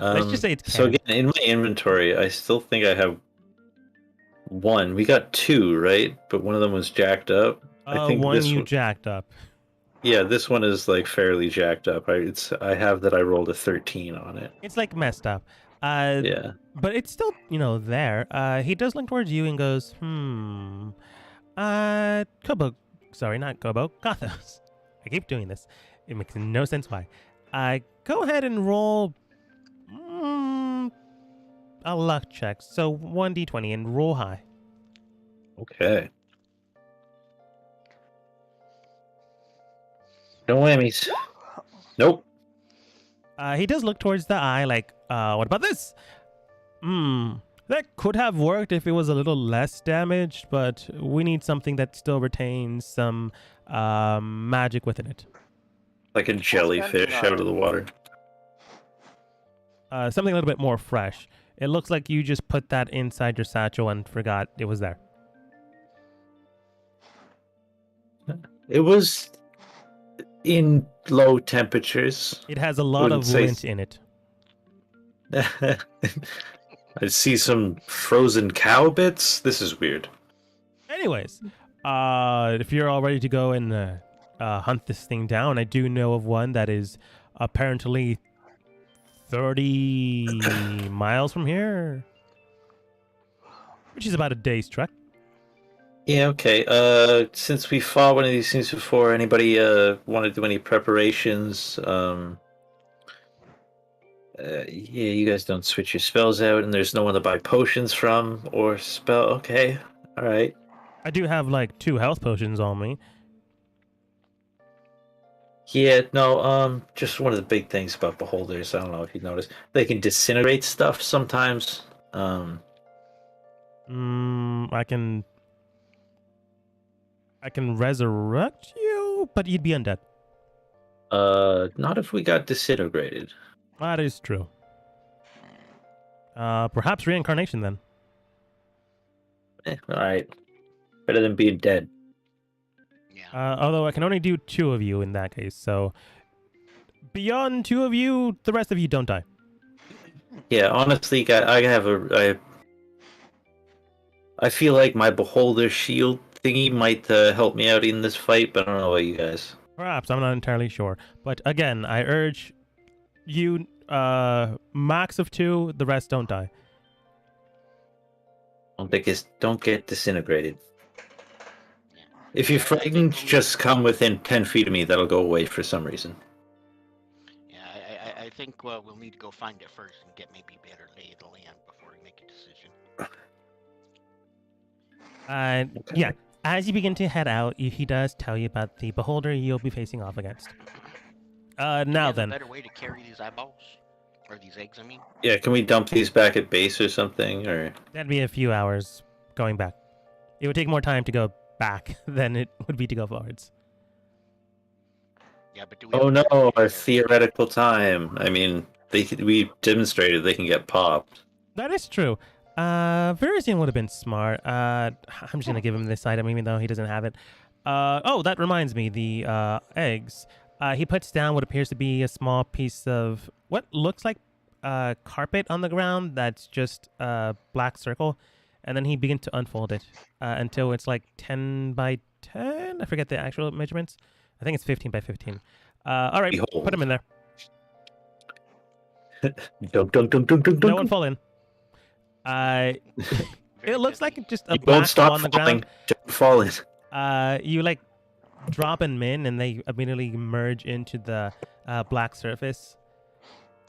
Let's just say it's so canon. again, in my inventory, I still think I have one. We got two, right? But one of them was jacked up. I think one this you one, jacked up. yeah, this one is like fairly jacked up. I have that I rolled a 13 on it. It's like messed up. Yeah. But it's still, there. He does look towards you and goes, Kobo. Sorry, not Kobo. Gothos. I keep doing this. It makes no sense why. Go ahead and roll a luck check. So 1d20 and roll high. Okay. No whammies. Nope. He does look towards the eye like, what about this? That could have worked if it was a little less damaged, but we need something that still retains some magic within it. Like a jellyfish out of the water. Something a little bit more fresh. It looks like you just put that inside your satchel and forgot it was there. It was in low temperatures. It has a lot Wouldn't of say- lint in it. I see some frozen cow bits. This is weird. Anyways, if you're all ready to go and hunt this thing down, I do know of one that is apparently 30 miles from here, which is about a day's trek. Yeah, okay. Since we fought one of these things before, anybody want to do any preparations? Yeah, you guys don't switch your spells out, and there's no one to buy potions from or spell. Okay, all right. I do have like 2 health potions on me. Yeah, no. Just one of the big things about beholders. I don't know if you noticed, they can disintegrate stuff sometimes. I can resurrect you, but you'd be undead. Not if we got disintegrated. That is true. Perhaps reincarnation then. All right. Better than being dead. Yeah. Although I can only do 2 of you in that case, so beyond 2 of you, the rest of you don't die. Yeah, honestly, I feel like my beholder shield thingy might help me out in this fight, but I don't know about you guys. Perhaps, I'm not entirely sure. But again, I urge you, max of 2, the rest don't die. Don't get disintegrated. If you're frightened, just come within 10 feet of me. That'll go away for some reason. Yeah, I think we'll need to go find it first and get maybe better lay of the land before we make a decision. Yeah, as you begin to head out, he does tell you about the beholder you'll be facing off against. Now Have a then, better way to carry these eyeballs? Or these eggs, I mean? Yeah, can we dump these back at base or something? Or that'd be a few hours going back. It would take more time to go back than it would be to go forwards. Yeah, but do we oh have a no, better way our to- theoretical time. I mean, we demonstrated they can get popped. That is true. Verizian would have been smart. I'm just gonna give him this item even though he doesn't have it. Oh, that reminds me, the eggs. He puts down what appears to be a small piece of what looks like carpet on the ground that's just a black circle. and then he begins to unfold it until it's like 10 by 10. I forget the actual measurements. I think it's 15 by 15. All right, Behold. put him in there. Dunk, dunk, dunk, dunk, dunk, No dunk. one fall in. It looks like just a You black don't stop hole on the falling. ground. Don't fall in. You like drop them in, and they immediately merge into the black surface.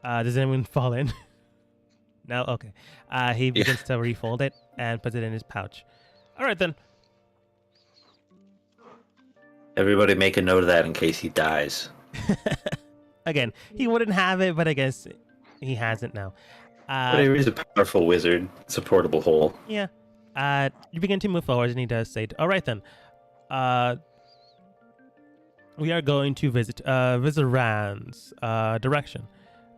Does anyone fall in? No? Okay. He begins to refold it and puts it in his pouch. All right, then. Everybody make a note of that in case he dies. Again, he wouldn't have it, but I guess he has it now. But he is a powerful wizard. It's a portable hole. Yeah. You begin to move forward, and he does say, all right, then. We are going to visit Vizaran's direction.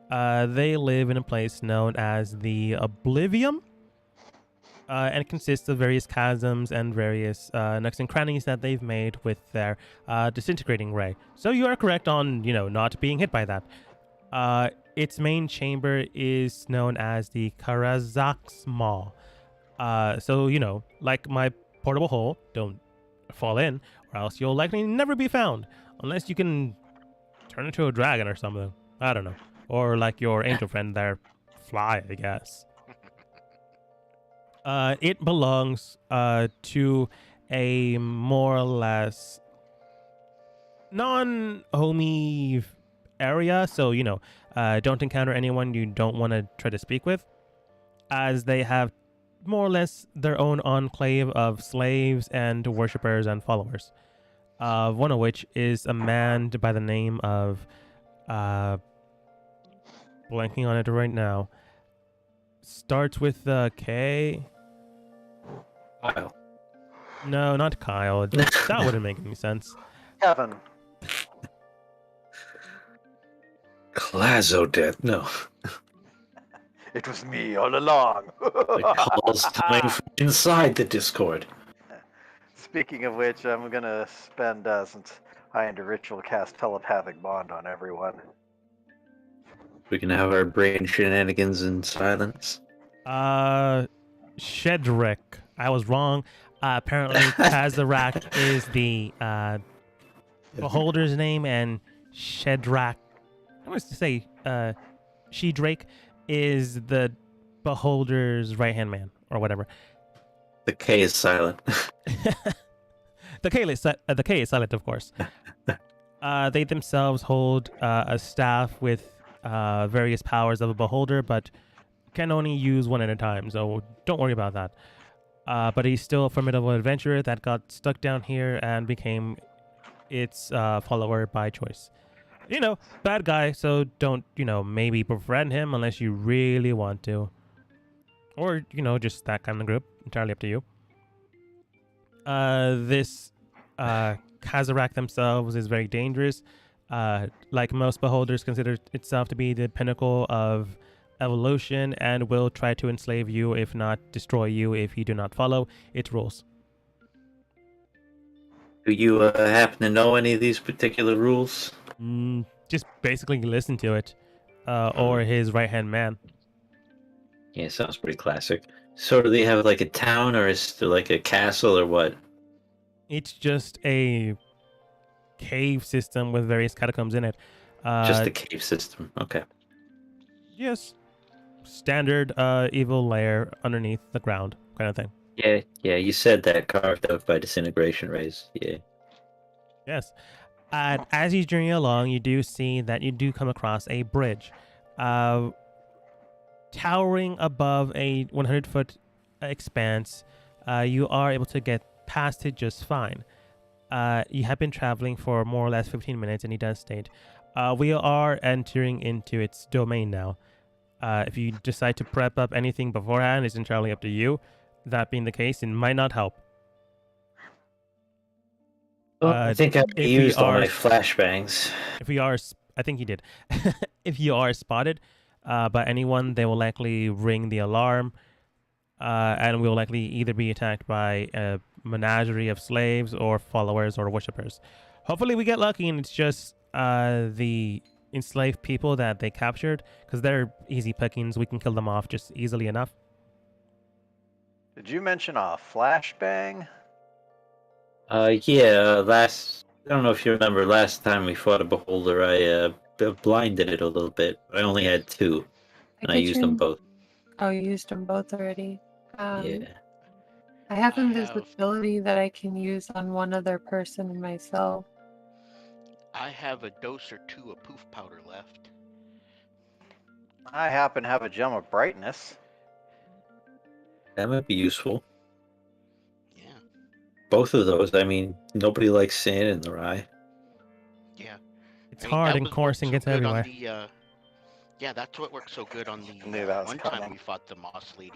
They live in a place known as the Oblivium, and it consists of various chasms and various nooks and crannies that they've made with their disintegrating ray. So you are correct on, not being hit by that. Its main chamber is known as the Karazak's Maw. So, like my portable hole, don't fall in, or else you'll likely never be found. Unless you can turn into a dragon or something. I don't know. Or like your angel friend there, fly, I guess. It belongs to a more or less non-homey area. So, don't encounter anyone you don't want to try to speak with, as they have more or less their own enclave of slaves and worshippers and followers. One of which is a man by the name of, blanking on it right now. Starts with K. Kyle. No, not Kyle. That wouldn't make any sense. Kevin. Clazodet. No. It was me all along. The calls coming from inside the Discord. Speaking of which, I'm gonna spend since I into ritual cast telepathic bond on everyone. We can have our brain shenanigans in silence. Shedrick. I was wrong. Apparently, Kazarak is the beholder's name, and Shedrak, I was to say, Shedrake is the beholder's right-hand man, or whatever. The K is silent. The K is silent, of course. They themselves hold a staff with various powers of a beholder, but can only use one at a time, so don't worry about that. But he's still a formidable adventurer that got stuck down here and became its follower by choice. Bad guy, so don't, maybe befriend him unless you really want to. Or, just that kind of group. Entirely up to you. This Kazarak themselves is very dangerous. Like most beholders, consider itself to be the pinnacle of evolution and will try to enslave you, if not destroy you, if you do not follow its rules. Do you happen to know any of these particular rules? Just basically listen to it, or his right-hand man. Yeah, sounds pretty classic. So do they have like a town, or is it like a castle, or what? It's just a cave system with various catacombs in it. Just a cave system. Okay. Yes. Standard evil lair underneath the ground kind of thing. Yeah, you said that, carved out by disintegration rays. Yeah. Yes. As you journey along, you do see that you do come across a bridge. Towering above a 100-foot expanse, you are able to get past it just fine. You have been traveling for more or less 15 minutes, and he does state, we are entering into its domain now. If you decide to prep up anything beforehand, it's entirely up to you. That being the case, it might not help. I think I used all my flashbangs. If we are, I think you did. If you are spotted by anyone, they will likely ring the alarm, and will likely either be attacked by a menagerie of slaves or followers or worshippers. Hopefully we get lucky and it's just the enslaved people that they captured, because they're easy pickings. We can kill them off just easily enough. Did you mention a flashbang? Yeah. I don't know if you remember last time we fought a beholder. I blinded it a little bit. I only had two, and I could used them turn. both. Oh, you used them both already. Yeah. I have I have invisibility that I can use on one other person and myself. I have a dose or two of poof powder left. I happen to have a gem of brightness. That might be useful. Yeah, Both of those. I mean, nobody likes sand in their eye. yeah. It's I mean, hard that and was what coursing so gets good on everywhere. yeah, that's what worked so good on I knew the that was one time coming. we fought the moss lady.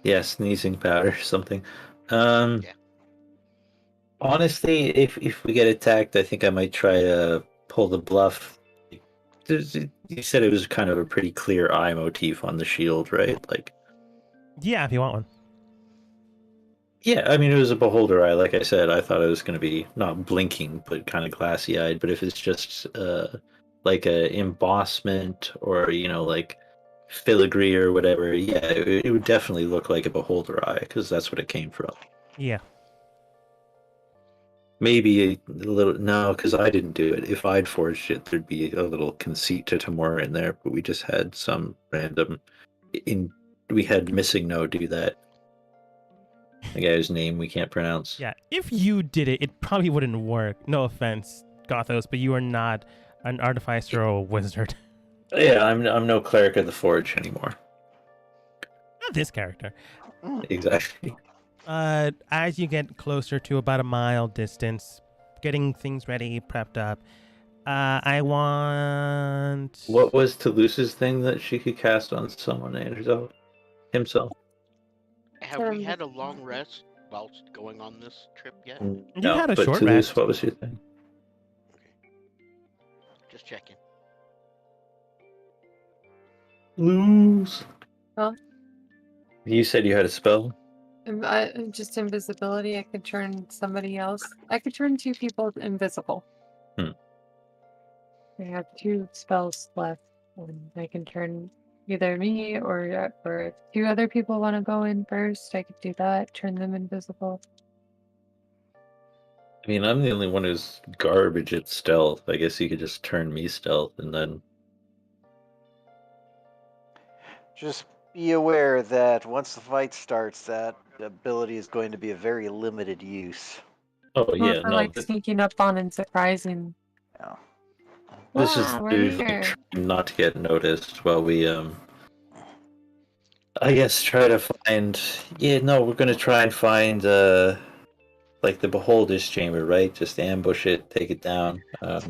Yeah, sneezing powder or something. Um, Yeah. Honestly, if we get attacked, I think I might try to pull the bluff. You said it was kind of a pretty clear eye motif on the shield, right? Like, Yeah, if you want one. yeah, I mean, it was a beholder eye. Like I said, I thought it was going to be not blinking, but kind of glassy eyed. But if it's just like a embossment or like filigree or whatever, yeah, it would definitely look like a beholder eye because that's what it came from. Yeah. Maybe a little no, because I didn't do it. If I'd forged it, there'd be a little conceit to Tamura in there. But we just had some random. We had Missing No do that. The guy's name we can't pronounce. Yeah. If you did it, it probably wouldn't work. No offense, Gothos, but you are not an artificer or a wizard. Yeah, I'm no cleric of the forge anymore. Not this character. Exactly. As you get closer to about a mile distance, getting things ready, prepped up, I want. What was Toulouse's thing that she could cast on someone and himself? Have we had a long rest whilst going on this trip yet? You No, had a but short Toulouse, rest. what was your thing? Okay. Just checking. Lose. Huh? You said you had a spell? Just invisibility. I could turn somebody else. I could turn two people invisible. Hmm. I have two spells left, and I can turn either me or if two other people want to go in first, I could do that. Turn them invisible. I mean, I'm the only one who's garbage at stealth. I guess you could just turn me stealth and then. Just be aware that once the fight starts, that ability is going to be a very limited use. Oh Or yeah, for no. like sneaking up on and surprising. Yeah. This is Wow, we're usually here. trying not to get noticed while we I guess try to find. Yeah, no, we're gonna try and find like the beholder's chamber, right? Just ambush it, take it down. Oh,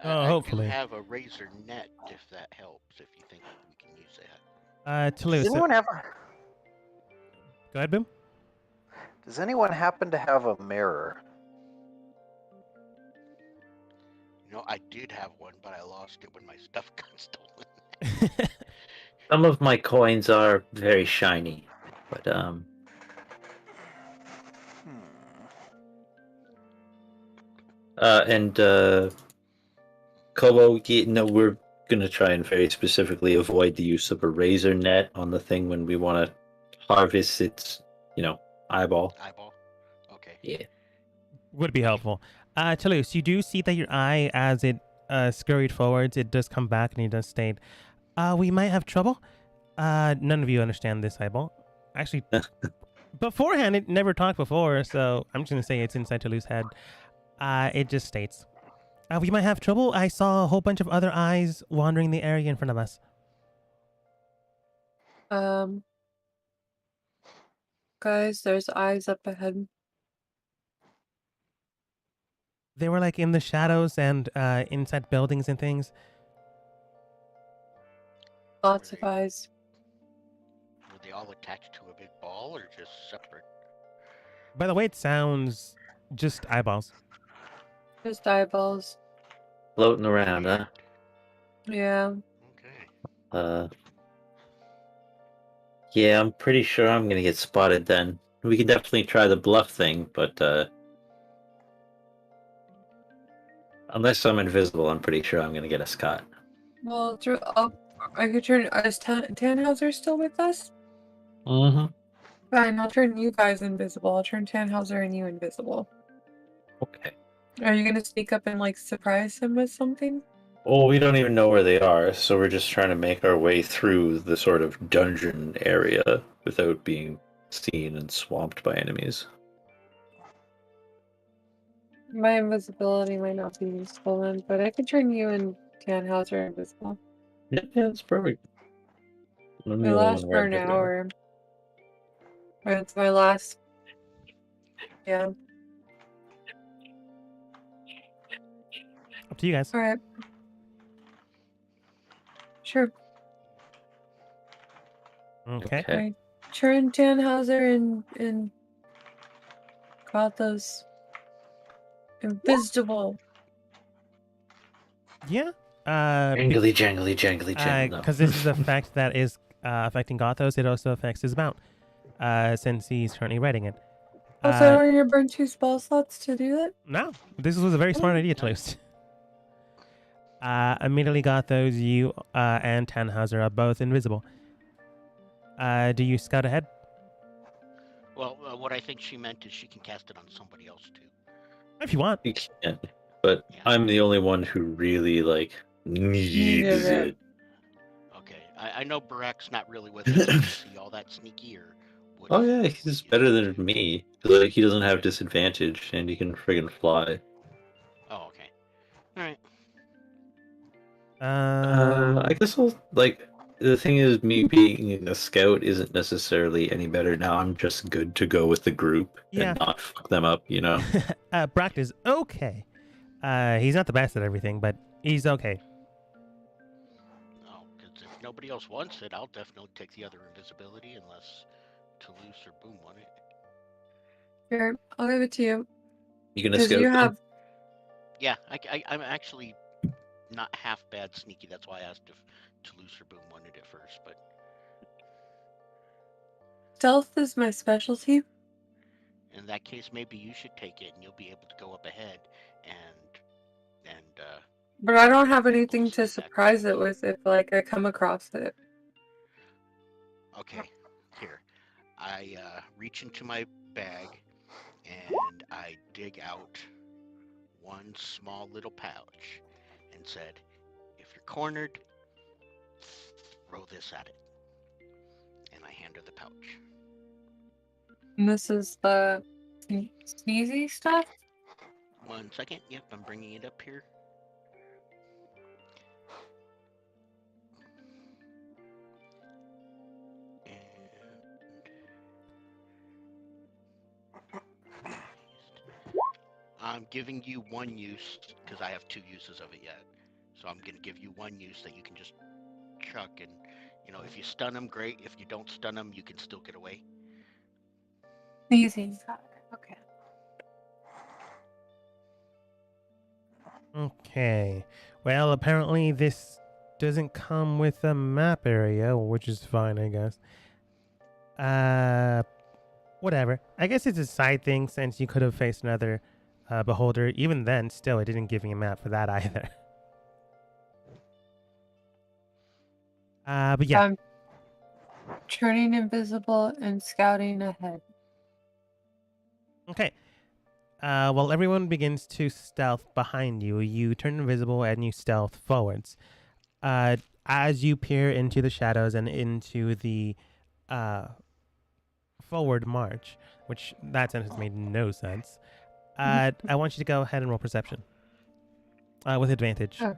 I hopefully. do have a razor net if that helps. If you think we can use that. Toulouse. Does anyone have? Go ahead, Boom. Does anyone happen to have a mirror? You know, I did have one, but I lost it when my stuff got stolen. Some of my coins are very shiny, but and Kobo, no, we're gonna try and very specifically avoid the use of a razor net on the thing when we want to harvest its, eyeball. Eyeball. Okay. Yeah. Would be helpful. Toulouse, you do see that your eye, as it scurried forwards, it does come back and it does state, we might have trouble. None of you understand this eyeball. Actually, beforehand, it never talked before, so I'm just going to say it's inside Toulouse's head. It just states, we might have trouble. I saw a whole bunch of other eyes wandering the area in front of us. Guys, there's eyes up ahead. They were like in the shadows and inside buildings and things. Lots of eyes. Were they all attached to a big ball or just separate? By the way, it sounds just eyeballs. Just eyeballs. Floating around, huh? Yeah. Okay. Yeah, I'm pretty sure I'm gonna get spotted then. We can definitely try the bluff thing, but unless I'm invisible, I'm pretty sure I'm gonna get a Scott. Well, I could turn. Is Tannhauser still with us? Mm-hmm. Fine, I'll turn you guys invisible. I'll turn Tannhauser and you invisible. Okay. Are you gonna sneak up and like surprise him with something? Well, we don't even know where they are, so we're just trying to make our way through the sort of dungeon area without being seen and swamped by enemies. My invisibility might not be useful then, but I could turn you and Tannhauser invisible. Yeah, that's perfect. I'm It the only lasts one for wearing an it now. hour. It's my last. Yeah. Up to you guys. All right. Sure. Okay. Okay. I turn Tannhauser and got those invisible. Yeah. Jangly, jangly, jangly, jangly. No. Because this is the fact that is affecting Gothos, it also affects his mount, since he's currently writing it. Also, I want you to burn 2 spell slots to do that. No, this was a very smart idea, Toulouse. Immediately Gothos, you and Tannhauser are both invisible. Do you scout ahead? Well, what I think she meant is she can cast it on somebody else too. If you want. You can, but Yeah. I'm the only one who really needs it. it. Okay, I know Barak's not really with us. Is he all that sneaky, or? Would Oh he- yeah, he's better than me. Like he doesn't have disadvantage, and he can friggin' fly. Oh, okay. All right. I guess I'll like. The thing is, me being a scout isn't necessarily any better now. I'm just good to go with the group Yeah. and not fuck them up, you know. Bract is okay. He's not the best at everything, but he's okay. Oh, because if nobody else wants it, I'll definitely take the other invisibility, unless Toulouse or Boom want it. Here, I'll give it to you. You gonna Because scout? you them? have. Yeah, I'm actually not half bad sneaky. That's why I asked if Toulouse or Boom wanted it first. But Stealth is my specialty. in that case, maybe you should take it, and you'll be able to go up ahead and But I don't have anything see to exactly surprise what it with if like I come across it. Okay, here. I reach into my bag and I dig out one small little pouch and said, if you're cornered, throw this at it. And I hand her the pouch. And this is the sneezy stuff. 1 second. Yep, I'm bringing it up here. I'm giving you one use because I have 2 uses of it yet. So I'm going to give you one use that you can just chuck, and if you stun them, great. If you don't stun them, you can still get away. Sneezy. Okay. Okay. Well, apparently this doesn't come with a map area, which is fine, I guess. Whatever. I guess it's a side thing since you could have faced another beholder. Even then, still, it didn't give me a map for that either. But yeah. I'm turning invisible and scouting ahead. Okay. While everyone begins to stealth behind you, you turn invisible and you stealth forwards. As you peer into the shadows and into the forward march, which that sentence made no sense, I want you to go ahead and roll perception. With advantage. Oh.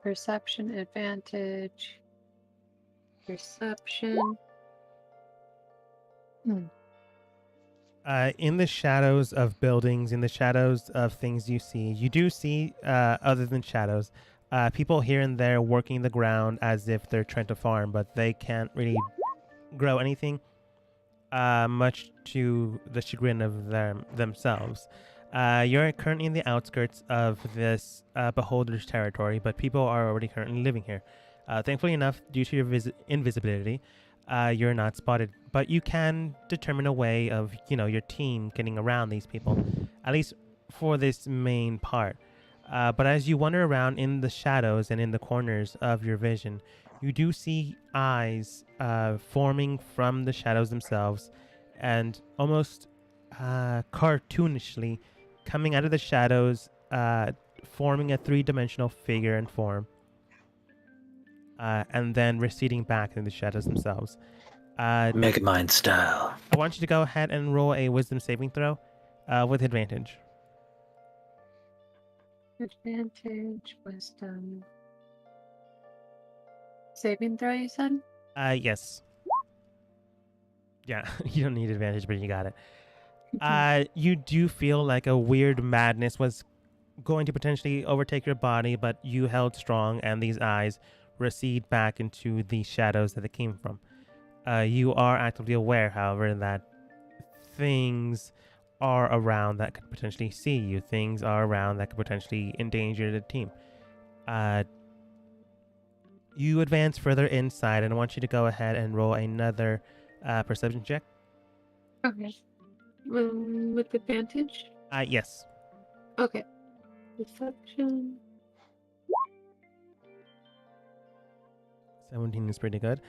Perception advantage. Perception. In the shadows of buildings, in the shadows of things you do see, other than shadows, people here and there working the ground as if they're trying to farm, but they can't really grow anything, much to the chagrin of themselves. You're currently in the outskirts of this beholder's territory, but people are already currently living here. Thankfully enough, due to your invisibility, you're not spotted, but you can determine a way of, your team getting around these people, at least for this main part. But as you wander around in the shadows and in the corners of your vision, you do see eyes forming from the shadows themselves, and almost cartoonishly coming out of the shadows, forming a three-dimensional figure and form, and then receding back into the shadows themselves. Megamind style. I want you to go ahead and roll a wisdom saving throw with advantage. Advantage, wisdom. Saving throw, you said? Yes. Yeah, you don't need advantage, but you got it. You do feel like a weird madness was going to potentially overtake your body, but you held strong, and these eyes recede back into the shadows that they came from. You are actively aware, however, that things are around that could potentially see you. Things are around that could potentially endanger the team. You advance further inside, and I want you to go ahead and roll another perception check. Okay. With advantage? Yes. Okay. Perception. 17 is pretty good.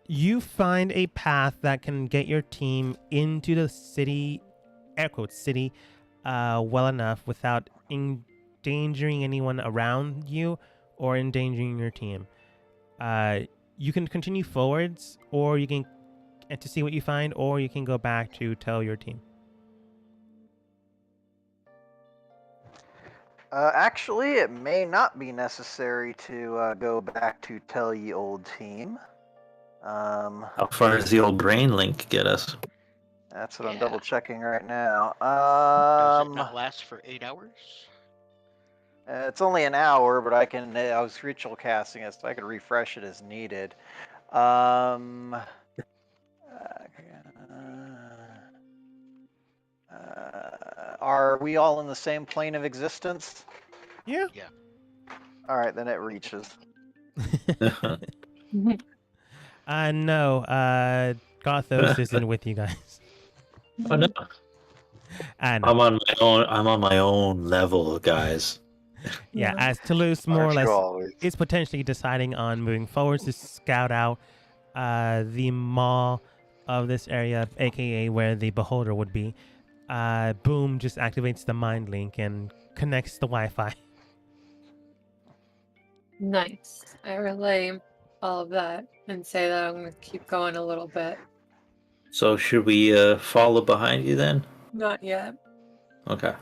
You find a path that can get your team into the city, air quotes, city, well enough without endangering anyone around you or endangering your team. You can continue forwards, or you can to see what you find, or you can go back to tell your team. Actually, it may not be necessary to go back to tell ye old team. How far does the old brain link get us? That's what I'm Yeah. double checking right now. Does it not last for 8 hours? It's only an hour, but I can. I was ritual casting it, so I can refresh it as needed. Are we all in the same plane of existence? Yeah. Yeah. All right, then it reaches. No. Gothos isn't with you guys. Oh no. No. I'm on my own. I'm on my own level, guys. Yeah, as Toulouse more or Aren't you less always? is potentially deciding on moving forwards to scout out the maw of this area, aka where the beholder would be. Boom just activates the mind link and connects the Wi-Fi. Nice. I relay all of that and say that I'm going to keep going a little bit. So should we follow behind you then? Not yet. Okay.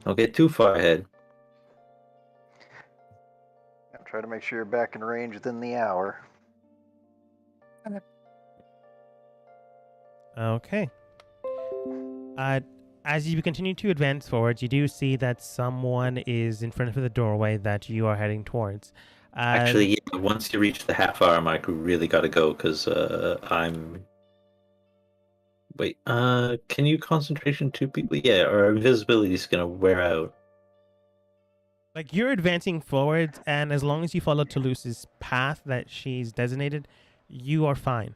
Don't get too far ahead. Try to make sure you're back in range within the hour. Okay. As you continue to advance forward, you do see that someone is in front of the doorway that you are heading towards. Actually, yeah, once you reach the half hour mark, we really got to go because I'm. Wait, can you concentration two people? Yeah, our invisibility is gonna wear out. like you're advancing forwards, and as long as you follow Toulouse's path that she's designated, you are fine.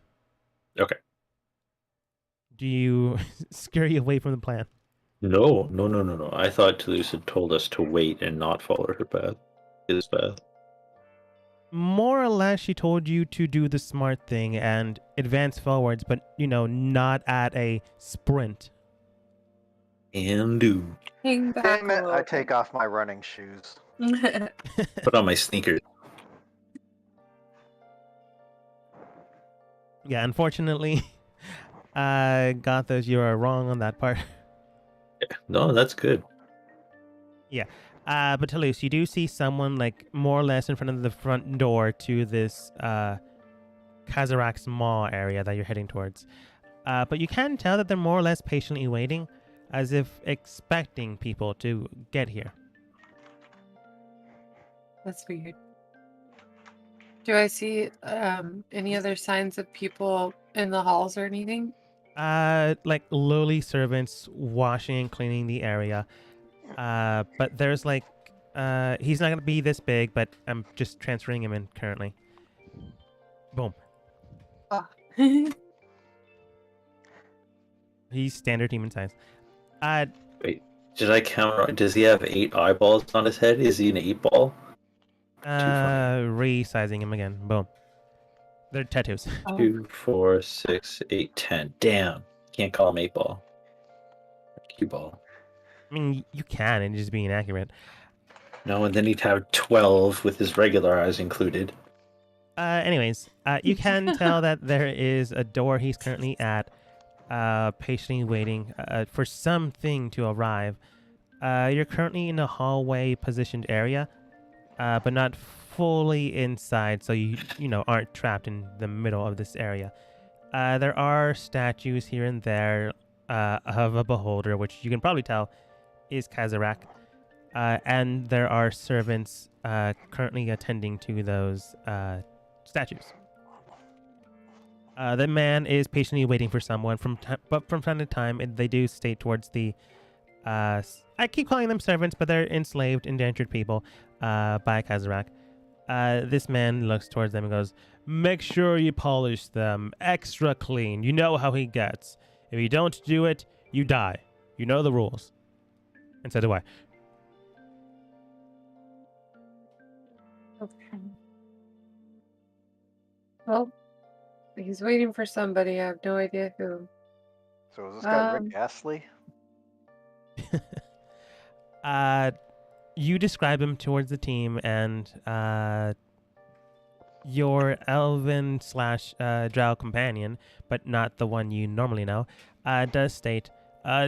Okay. Do you scurry away from the plan? No. I thought Toulouse had told us to wait and not follow her path. His path. More or less, she told you to do the smart thing and advance forwards, but, not at a sprint. And do. Hang back Damn a it, little I bit. take off my running shoes. Put on my sneakers. Yeah, unfortunately, Gothos, you are wrong on that part. No, that's good. But Toulouse, you do see someone more or less in front of the front door to this Kazarak's Maw area that you're heading towards. But you can tell that they're more or less patiently waiting, as if expecting people to get here. That's weird. Do I see any other signs of people in the halls or anything? Lowly servants washing and cleaning the area. But there's he's not gonna be this big, but I'm just transferring him in currently. Boom. That's He's standard human size. Wait, Did I count wrong? Does he have 8 eyeballs on his head? Is he an 8-ball? funny. Resizing him again. Boom. They're tattoos. Oh, 2, 4, 6, 8, 10. Damn. Can't call him 8-ball. Cue ball. I mean, you can, and just being inaccurate. No, and then he'd have 12 with his regular eyes included. Anyways, you can tell that there is a door he's currently at, patiently waiting for something to arrive. You're currently in a hallway positioned area, but not fully inside, so you aren't trapped in the middle of this area. There are statues here and there of a beholder, which you can probably tell is Kazarak. And there are servants currently attending to those statues. The man is patiently waiting for someone, but from time to time they do stay towards the. I keep calling them servants, but they're enslaved, indentured people by Kazarak. This man looks towards them and goes, "Make sure you polish them extra clean. You know how he gets. If you don't do it, you die. You know the rules." And so do I. okay. Well, he's waiting for somebody. I have no idea who. So is this guy Um, Rick Astley? You describe him towards the team, and your elven / drow companion, but not the one you normally know, does state,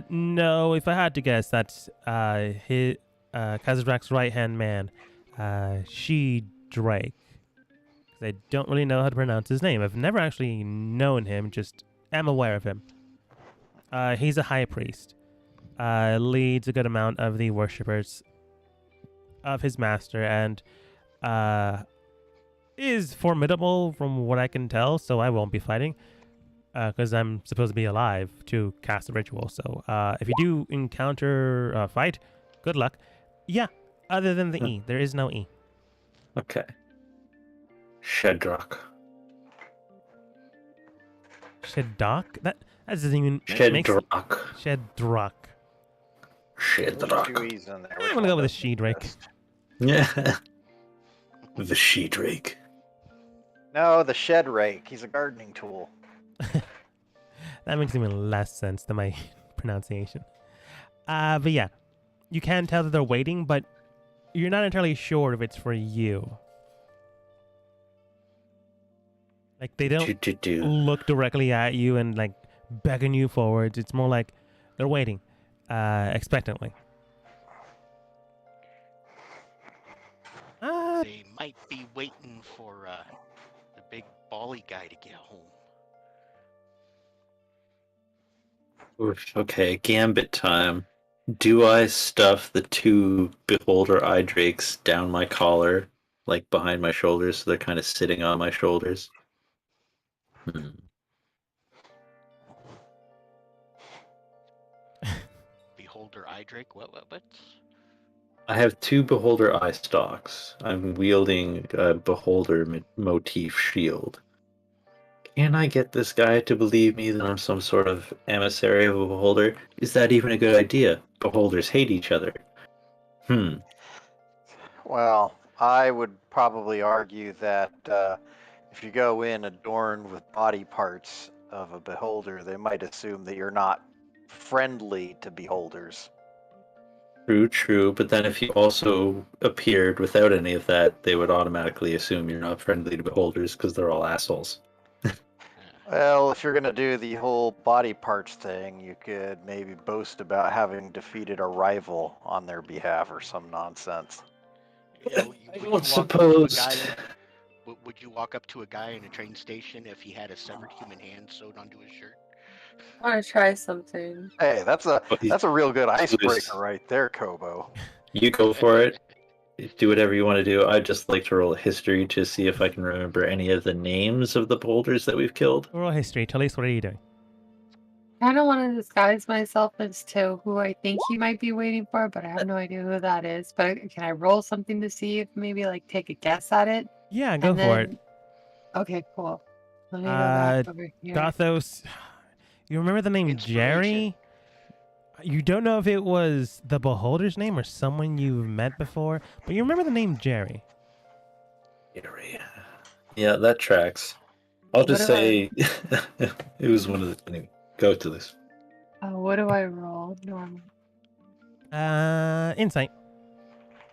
no, if I had to guess, that's Kazarak's right-hand man, She Drake. I don't really know how to pronounce his name. I've never actually known him, just am aware of him. He's a high priest. Leads a good amount of the worshippers of his master, and is formidable from what I can tell, so I won't be fighting because I'm supposed to be alive to cast the ritual. So if you do encounter a fight, good luck. Yeah, other than the E. There is no E. Okay. Shedrock. Shedrock? That doesn't even make sense. Shedrock. Shedrock. There's two Shedrock. E's in there. I'm Which gonna go one with a does she drake. best? Yeah. The She-Drake. No, the shed rake. He's a gardening tool. That makes even less sense than my pronunciation. But yeah, you can tell that they're waiting, but you're not entirely sure if it's for you. Like, they don't Do-do-do. look directly at you and like beckon you forwards. It's more like they're waiting, expectantly. They might be waiting for the big bally guy to get home. Oof, okay, gambit time. Do I stuff the 2 beholder eye drakes down my collar, like behind my shoulders, so they're kind of sitting on my shoulders? Beholder eye drake. What? I have 2 beholder eye stalks. I'm wielding a beholder motif shield. Can I get this guy to believe me that I'm some sort of emissary of a beholder? Is that even a good idea? Beholders hate each other. Well, I would probably argue that if you go in adorned with body parts of a beholder, they might assume that you're not friendly to beholders. True, but then if you also appeared without any of that, they would automatically assume you're not friendly to beholders because they're all assholes. Well, if you're going to do the whole body parts thing, you could maybe boast about having defeated a rival on their behalf or some nonsense. Yeah, would I you don't walk up to a suppose. guy- Would you walk up to a guy in a train station if he had a severed human hand sewed onto his shirt? I want to try something. Hey, that's a real good Please. icebreaker right there, Kobo. You go for it. Do whatever you want to do. I'd just like to roll a history to see if I can remember any of the names of the beholders that we've killed. Oral history. Talise, what are you doing? I kind of want to disguise myself as to who I think he might be waiting for, but I have no idea who that is. But can I roll something to see if maybe like take a guess at it? Yeah, go And for it. then- Okay, cool. Let me go back over here. Gothos. You remember the name Inspiration. Jerry? You don't know if it was the beholder's name or someone you've met before, but you remember the name Jerry. Yeah, that tracks. I'll just What do say it was one of the. Anyway, go to this. What do I roll? Normal Insight.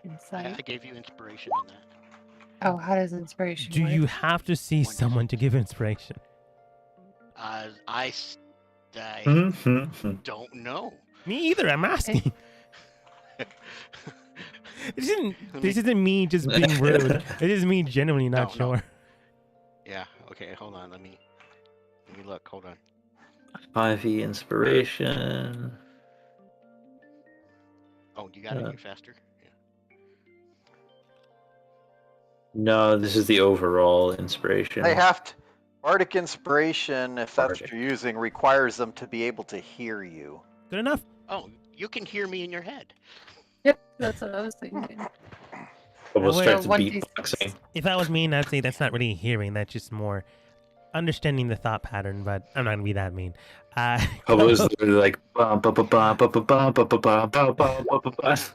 I insight. gave you inspiration on that. Oh, how does inspiration Do work? you have to see someone to give inspiration? I Mm-hmm. don't know. Me either. I'm asking. This isn't. Let This me- isn't me just being rude. It is me genuinely not No, no. sure. Yeah. Okay. Hold on. Let me look. Hold on. 5e inspiration. Oh, you got it. You faster. Yeah. No, this is the overall inspiration. They have to. Bardic inspiration, if that's what Bardic. you're using, requires them to be able to hear you. Good enough. Oh, you can hear me in your head. Yep, that's what I was thinking. We'll Well, start to 1d6. beatboxing. If that was mean, I'd say that's not really hearing. That's just more understanding the thought pattern. But I'm not gonna be that mean. Hobo's literally like. Bum, bum, bum, bum, bum, bum, bum, bum, bum, bum, bum, bum, bum, bum. Is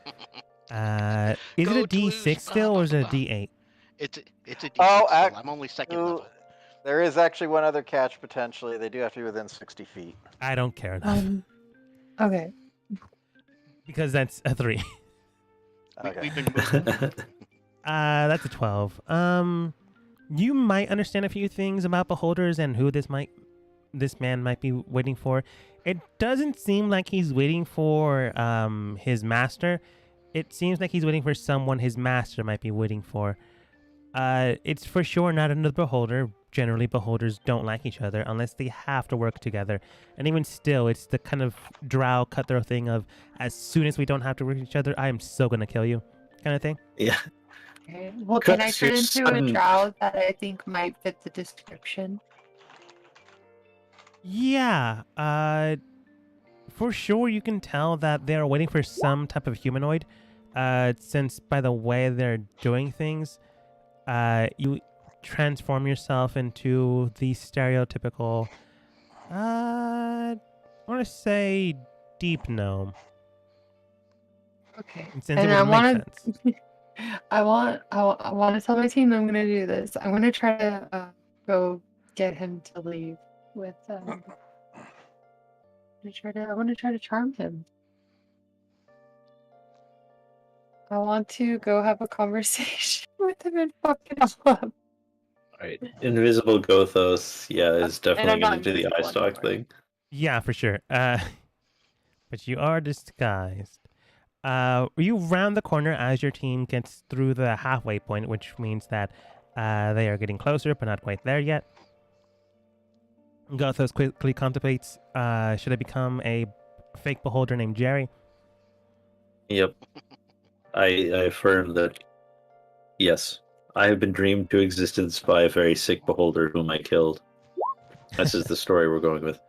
it Go a D6 Toulouse, still, or is it a blah, blah, blah. D8? It's a D6 Oh, still. I'm only second Ooh. level. There is actually one other catch potentially. They do have to be within 60 feet. I don't care enough Okay. because that's a 3. Okay. We've been moving. That's a 12. You might understand a few things about beholders and who this man might be waiting for. It doesn't seem like he's waiting for his master. It seems like he's waiting for someone his master might be waiting for. It's for sure not another beholder. Generally, beholders don't like each other unless they have to work together. And even still, it's the kind of drow cutthroat thing of, as soon as we don't have to work with each other, I am so gonna kill you, kind of thing. Yeah. Okay. Well, can I Cuts turn your into a sudden- drow that I think might fit the description? Yeah, for sure you can tell that they're waiting for some type of humanoid, since by the way they're doing things, you transform yourself into the stereotypical, I want to say deep gnome. Okay. Since it And I would make want sense. to. I want to tell my team I'm gonna do this. I'm gonna try to go get him to leave with. I want to try to charm him. I want to go have a conversation with him and fuck it all up. Alright. Invisible Gothos, yeah, is I'm definitely not going to do the eye invisible stalk anymore. thing. Yeah, for sure. But you are disguised. You round the corner as your team gets through the halfway point, which means that they are getting closer, but not quite there yet. Gothos quickly contemplates, should I become a fake beholder named Jerry? Yep. I affirm that, yes, I have been dreamed to existence by a very sick beholder whom I killed. This is the story we're going with.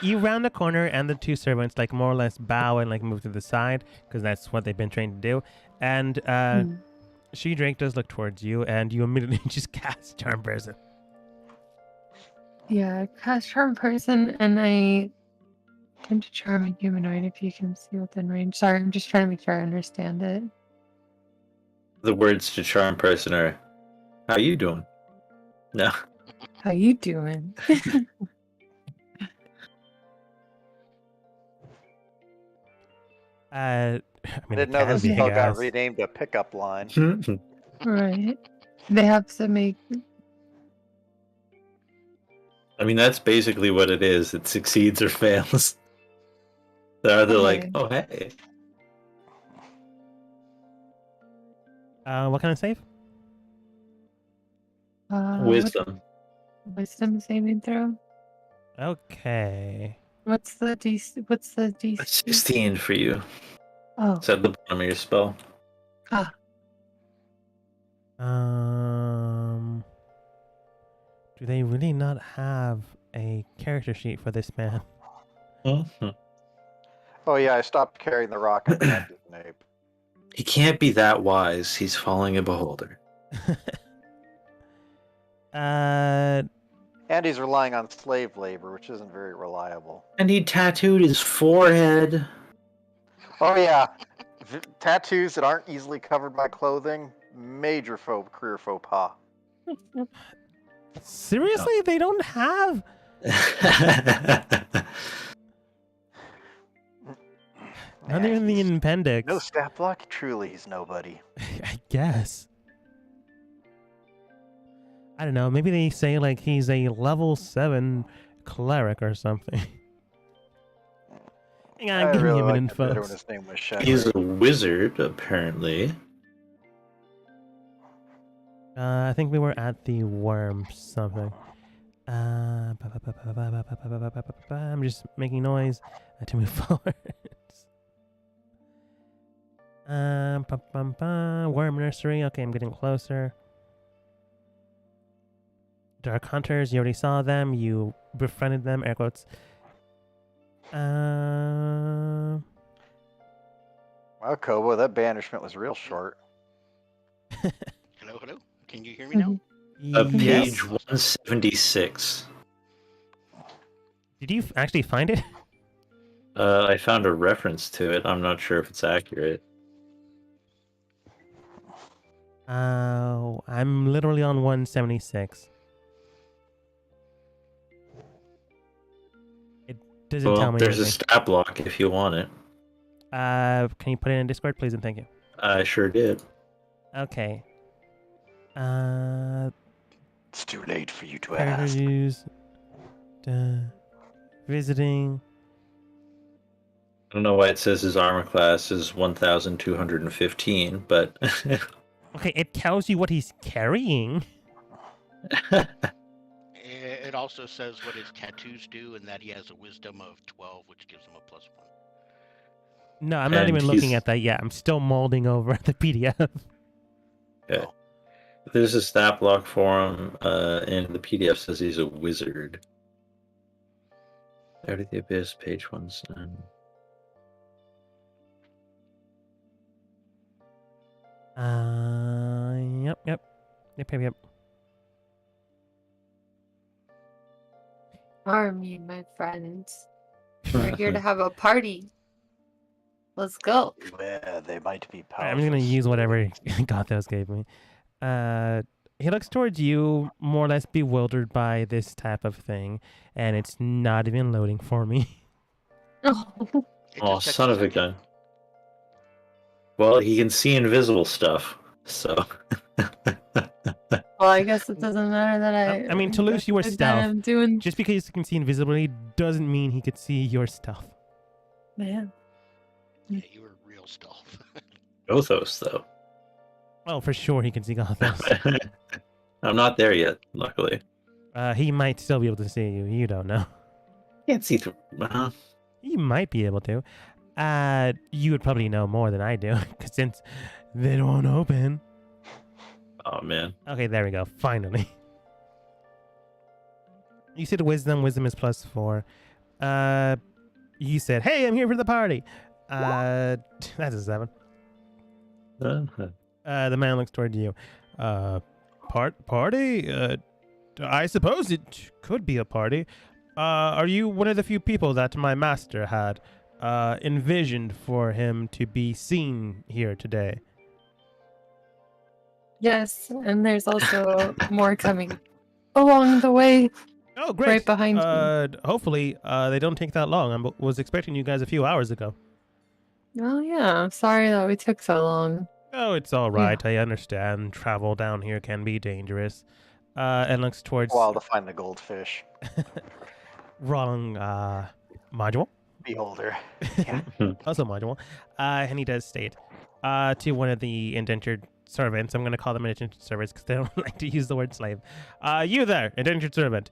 You round the corner, and the two servants like more or less bow and like move to the side because that's what they've been trained to do. And She Drake does look towards you, and you immediately just cast Charm Person. Yeah, cast charm person, and I tend to charm a humanoid if you can see within range. Sorry, I'm just trying to make sure I understand it. The words to charm person are, "How you doing?" No. How you doing? I mean, Didn't know this big spell got ass. renamed a pickup line. Right. They have to make. I mean, that's basically what it is. It succeeds or fails. They're either like, Okay. "Oh, hey." What kind of save? Wisdom. Wisdom saving throw. Okay. What's the DC? What's the DC? That's 16 for you. Oh, It's at the bottom of your spell. Do they really not have a character sheet for this man? Mhm. Oh yeah, I stopped carrying the rock and grabbed his nape. He can't be that wise. He's following a beholder. And he's relying on slave labor, which isn't very reliable. And he tattooed his forehead. Oh yeah, tattoos that aren't easily covered by clothing, major career faux pas. Seriously, they don't have. Not Man, even the he's appendix. no stat block. Truly, he's nobody. I guess. I don't know. Maybe they say like he's a level 7 cleric or something. Hang on, I give really me a liked minute, it better when folks. his name was Shenry. He's a wizard, apparently. I think we were at the worm something. I'm just making noise to move forward. Worm nursery. Okay, I'm getting closer. Dark hunters. You already saw them. You befriended them. Air quotes. Wow, Kobo, that banishment was real short. Hello, hello. Can you hear me now? Yes. Page 176. Did you actually find it? I found a reference to it. I'm not sure if it's accurate. I'm literally on 176. It doesn't tell Well, me there's a anything. stat block if you want it. Can you put it in Discord, please, and thank you. I sure did. Okay. It's too late for you to ask. Reviews. Visiting. I don't know why it says his armor class is 1,215, but Okay, it tells you what he's carrying. It also says what his tattoos do, and that he has a wisdom of 12, which gives him a +1. No, I'm not And even looking he's- at that yet. I'm still molding over the PDF. Okay. There's a stat block for him, and the PDF says he's a wizard. Out of the Abyss, page 1. Yep. Army, my friends. We're here to have a party. Let's go. Yeah, they might be powerful. I'm just gonna use whatever Gothos gave me. He looks towards you, more or less bewildered by this type of thing, and it's not even loading for me. It Oh, just took son of a second. gun. Well, he can see invisible stuff, so. Well, I guess it doesn't matter that I mean, Toulouse, you were that stealth. I'm doing. Just because he can see invisibly doesn't mean he could see your stuff. Man. Yeah, you were real stealth. Gothos, though. Well, for sure he can see Gothos. I'm not there yet, luckily. He might still be able to see you. You don't know. Can't see through. He might be able to. You would probably know more than I do, because since they don't open. Oh, man. Okay, there we go. Finally. You said wisdom. Wisdom is +4. You said, "Hey, I'm here for the party." That's a 7. The man looks toward you. Party? I suppose it could be a party. Are you one of the few people that my master had envisioned for him to be seen here today? Yes, and there's also more coming along the way. Oh, great. Right behind me. Hopefully, they don't take that long. I was expecting you guys a few hours ago. Oh yeah, I'm sorry that we took so long. Oh, it's all right. I understand. Travel down here can be dangerous. And looks towards While to find the goldfish. wrong module. Beholder. Also module. And he does state to one of the indentured servants. I'm going to call them indentured servants because they don't like to use the word slave. You there, indentured servant.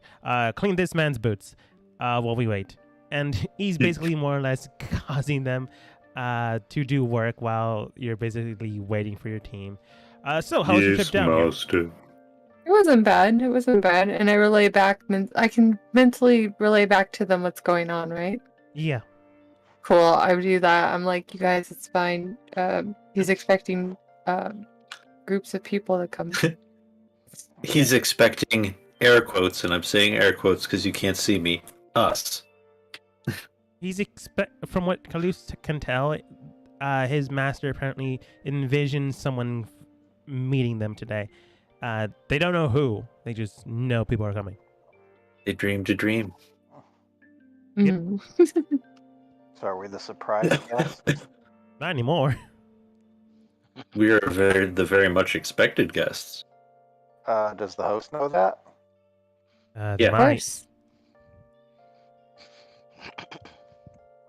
Clean this man's boots while we wait. And he's basically more or less causing them to do work while you're basically waiting for your team. So, how was your trip down here? It wasn't bad. It wasn't bad. And I relay back. I can mentally relay back to them what's going on, right? Yeah. Cool. I would do that. I'm like, you guys, it's fine. He's expecting groups of people to come. He's expecting air quotes, and I'm saying air quotes because you can't see me. Us. He's from what Kalus can tell, his master apparently envisions someone meeting them today. They don't know who. They just know people are coming. They dreamed a dream. Yep. Mhm. So are we the surprise guest? Not anymore. We are the very much expected guests. Does the host know that? They Yeah. Of might. course.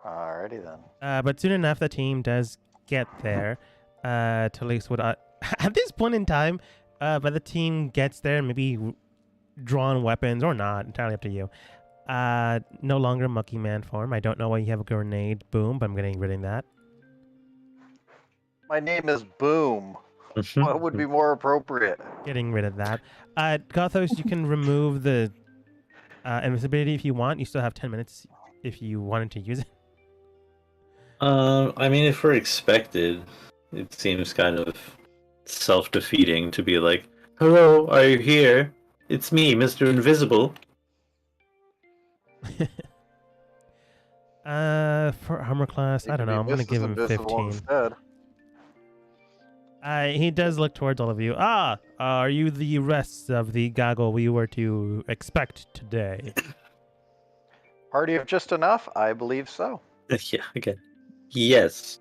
Alrighty then. But soon enough, the team does get there. Talise would at this point in time, but the team gets there, maybe drawn weapons or not, entirely up to you. No longer Monkey Man form. I don't know why you have a grenade boom, but I'm getting rid of that. My name is Boom. What would be more appropriate? Getting rid of that. Gothos, you can remove the invisibility if you want. You still have 10 minutes if you wanted to use it. I mean, if we're expected, it seems kind of self-defeating to be like, "Hello, are you here? It's me, Mr. Invisible." For armor class, I don't know. I'm gonna give him 15. Instead. He does look towards all of you. Are you the rest of the gaggle we were to expect today? Party of just enough? I believe so. Yeah, again. Yes.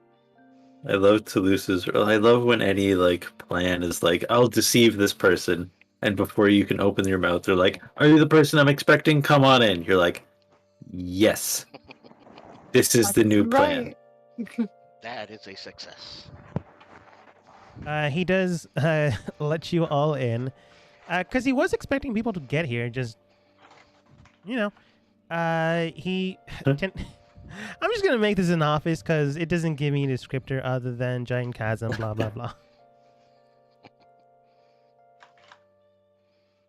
I love Toulouse's. I love when any like plan is like, "I'll deceive this person," and before you can open your mouth, they're like, "Are you the person I'm expecting? Come on in." You're like, "Yes, this is the new plan." Right. That is a success. He does let you all in, because he was expecting people to get here. Just, he. I'm just gonna make this an office because it doesn't give me a descriptor other than giant chasm, blah blah blah.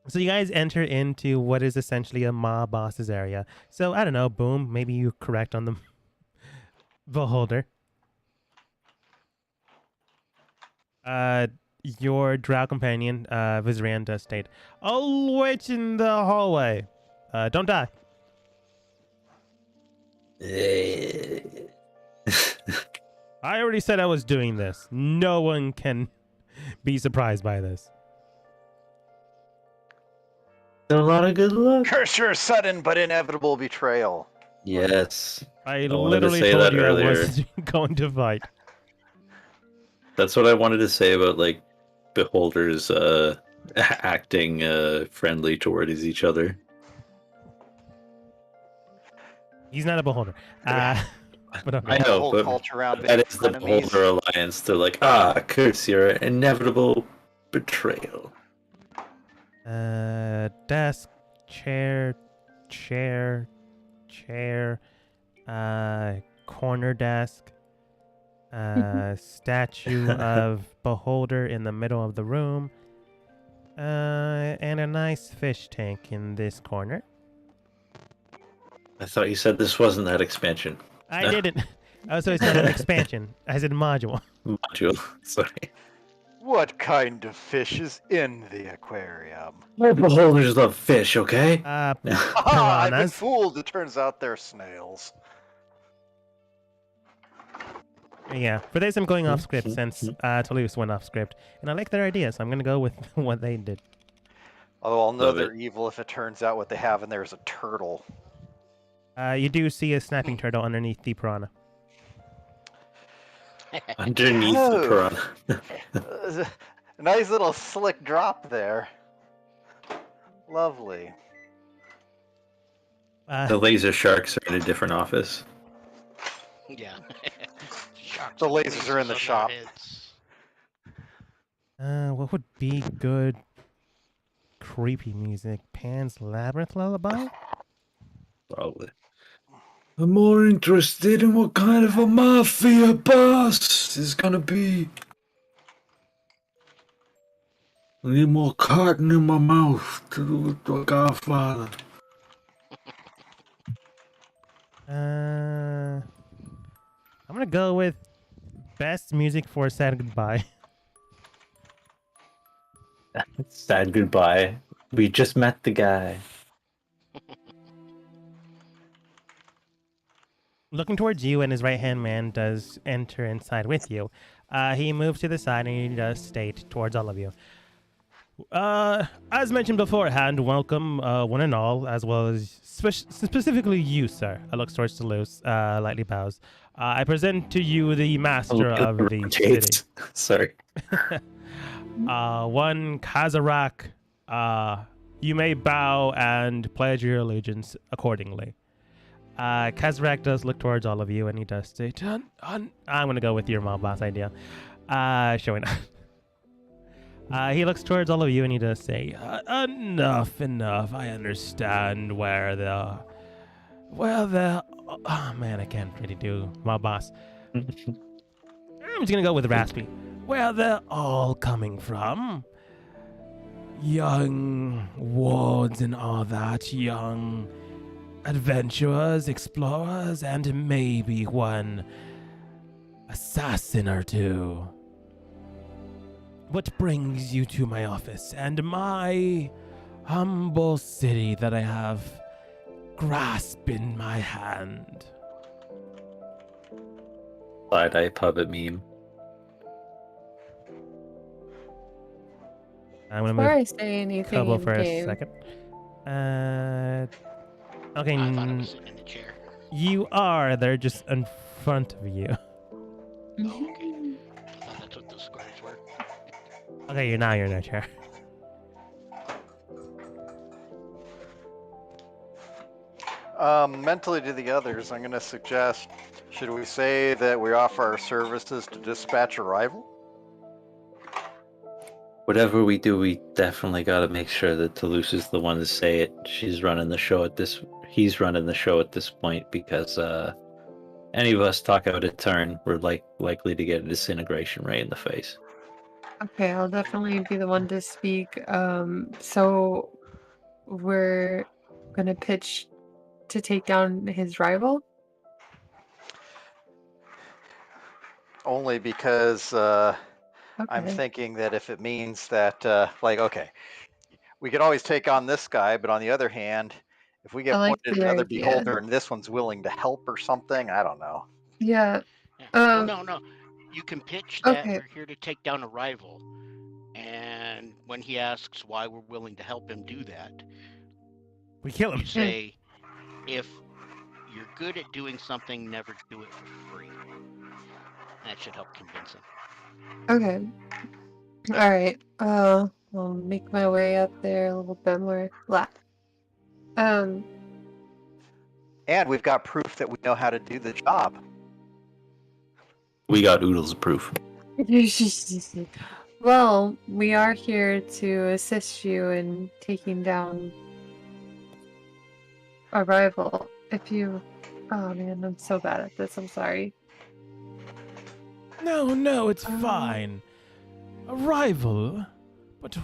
So you guys enter into what is essentially a mob boss's area. So I don't know, boom, maybe you're correct on the beholder. Your drow companion, Vizrian, does state, "I'll wait in the hallway. Don't die." I already said I was doing this. No one can be surprised by this. A lot of good luck. Curse your sudden but inevitable betrayal. Yes, I wanted to literally say told that you earlier. I wasn't going to fight. That's what I wanted to say about like beholders acting friendly towards each other. He's not a beholder. But okay. I The know, whole but culture around that being is the enemies. Beholder Alliance. They're like, curse your inevitable betrayal. Desk, chair, corner desk, statue of beholder in the middle of the room, and a nice fish tank in this corner. I thought you said this wasn't that expansion I didn't. Oh, so it's not an expansion. I said module. module. Sorry. What kind of fish is in the aquarium? My beholders love fish, okay? I've been Piranhas. fooled. It turns out they're snails. Yeah, for this I'm going off script since Toulouse went off script, and I like their idea, so I'm gonna go with what they did. Although I'll know Love they're evil if it turns out what they have in there is a turtle. You do see a snapping turtle underneath the piranha. Underneath the piranha. A nice little slick drop there. Lovely. The laser sharks are in a different office. Yeah. Sharks The with lasers are in the on their shop. heads. What would be good creepy music? Pan's Labyrinth Lullaby? Probably. I'm more interested in what kind of a mafia boss is gonna be. I need more cotton in my mouth to do with the Godfather. I'm gonna go with best music for a sad goodbye. Sad goodbye. We just met the guy. looking towards you, and his right-hand man does enter inside with you. He moves to the side, and he does state towards all of you. As mentioned beforehand, welcome one and all, as well as specifically you, sir. I look towards Toulouse, lightly bows. I present to you the master of the city. Sorry. One Kazarak. You may bow and pledge your allegiance accordingly. Kazarak does look towards all of you, and he does say, I'm going to go with your mob boss idea. Showing up. He looks towards all of you, and he does say, enough. I understand where the... Oh, man, I can't really do mob boss. I'm just going to go with raspy. Where they're all coming from. Young wards and all that, young adventurers, explorers, and maybe one assassin or two. What brings you to my office and my humble city that I have grasped in my hand? Side-eye puppet meme. I'm gonna Before move I say anything Kobo in for a game, second. Okay, I thought I was sitting in the chair. you are. They're just in front of you. Oh, okay. I thought that's what those squares were. Okay, you're in a chair. Mentally to the others, I'm going to suggest, should we say that we offer our services to dispatch a rival? Whatever we do, we definitely got to make sure that Toulouse is the one to say it. He's running the show at this point, because any of us talk out of turn, we're likely to get a disintegration right in the face. okay, I'll definitely be the one to speak. So we're gonna pitch to take down his rival. Only because I'm Okay. thinking that if it means that, okay, we could always take on this guy, but on the other hand, if we get I like pointed the another idea. beholder and this one's willing to help or something, I don't know. Yeah. Yeah. Well, Um. no. You can pitch that Okay. we're here to take down a rival. And when he asks why we're willing to help him do that, We kill him. you say, if you're good at doing something, never do it for free. That should help convince him. Okay. All right. I'll make my way up there a little bit more. And we've got proof that we know how to do the job. We got oodles of proof. Well, we are here to assist you in taking down a rival. Oh man, I'm so bad at this. I'm sorry. No, it's fine. A rival? But...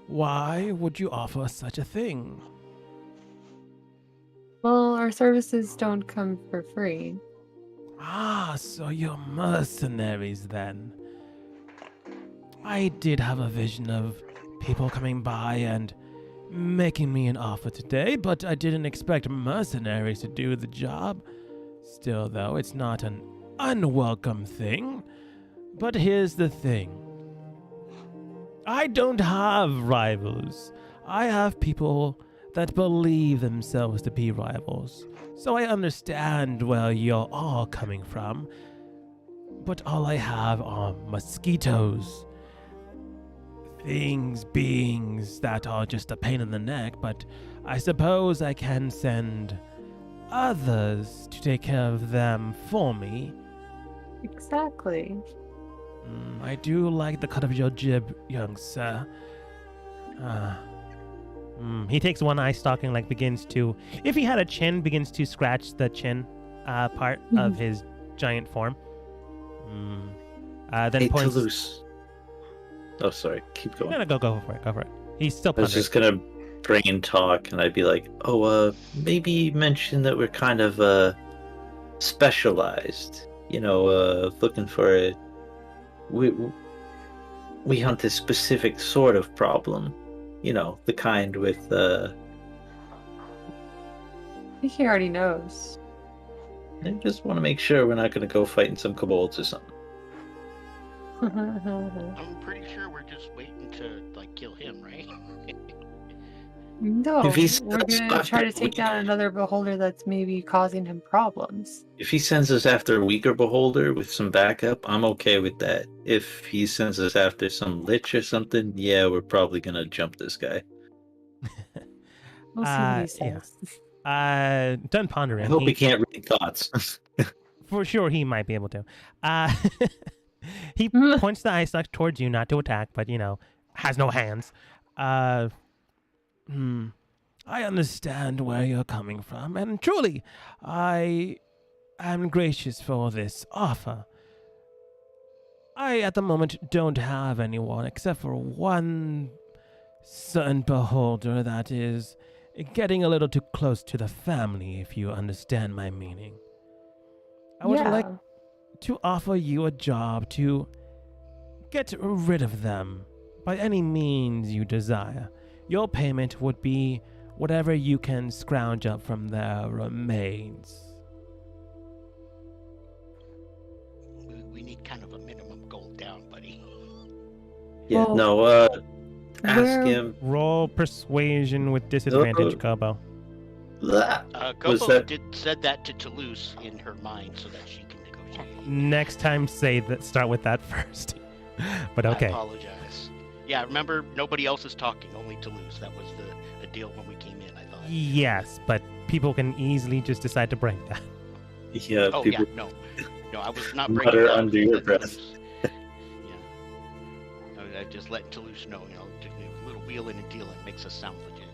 Why would you offer such a thing? Well, our services don't come for free. Ah, so you're mercenaries then. I did have a vision of people coming by and making me an offer today, but I didn't expect mercenaries to do the job. Still, though, it's not an unwelcome thing. But here's the thing. I don't have rivals. I have people that believe themselves to be rivals. So I understand where you're all coming from. But all I have are mosquitoes. Beings that are just a pain in the neck, but I suppose I can send others to take care of them for me. Exactly. I do like the cut of your jib, young sir. He takes one eye stalk and begins to, if he had a chin, begins to scratch the chin part of his giant form. Then Hey, points. Toulouse. Oh, sorry. Keep going. No, go for it. He's still I was pondering. just gonna bring in talk, and I'd be like, maybe mention that we're kind of specialized. Looking for a. We hunt a specific sort of problem. The kind with think he already knows. I just want to make sure we're not going to go fighting some kobolds or something. I'm pretty sure we're just waiting to like kill him, right? No, If he's we're gonna try to take down another beholder that's maybe causing him problems. If he sends us after a weaker beholder with some backup, I'm okay with that. If he sends us after some lich or something, yeah, we're probably going to jump this guy. We'll see what he says. yeah. Done pondering. I hope he can't read thoughts. For sure, he might be able to. He points the ice axe towards you, not to attack, but has no hands. I understand where you're coming from, and truly, I am gracious for this offer. I, at the moment, don't have anyone except for one certain beholder that is getting a little too close to the family, if you understand my meaning. I would like to offer you a job to get rid of them by any means you desire. Your payment would be whatever you can scrounge up from their remains. We need kind of a minimum gold down, buddy. Yeah, Well, no, ask where- him. Roll persuasion with disadvantage, Kobo. Blah. Was Gobo that- said that to Toulouse in her mind so that she can negotiate. Next time, say that. Start with that first. But I okay. apologize. Yeah, remember, nobody else is talking, only Toulouse. That was the deal when we came in, I thought. Yes, but people can easily just decide to break that. Yeah, Oh, people. yeah, no, I was not Mutter breaking down. under your Let breath. Toulouse- yeah. I just letting Toulouse know, just a little wheeling and dealing makes us sound legit.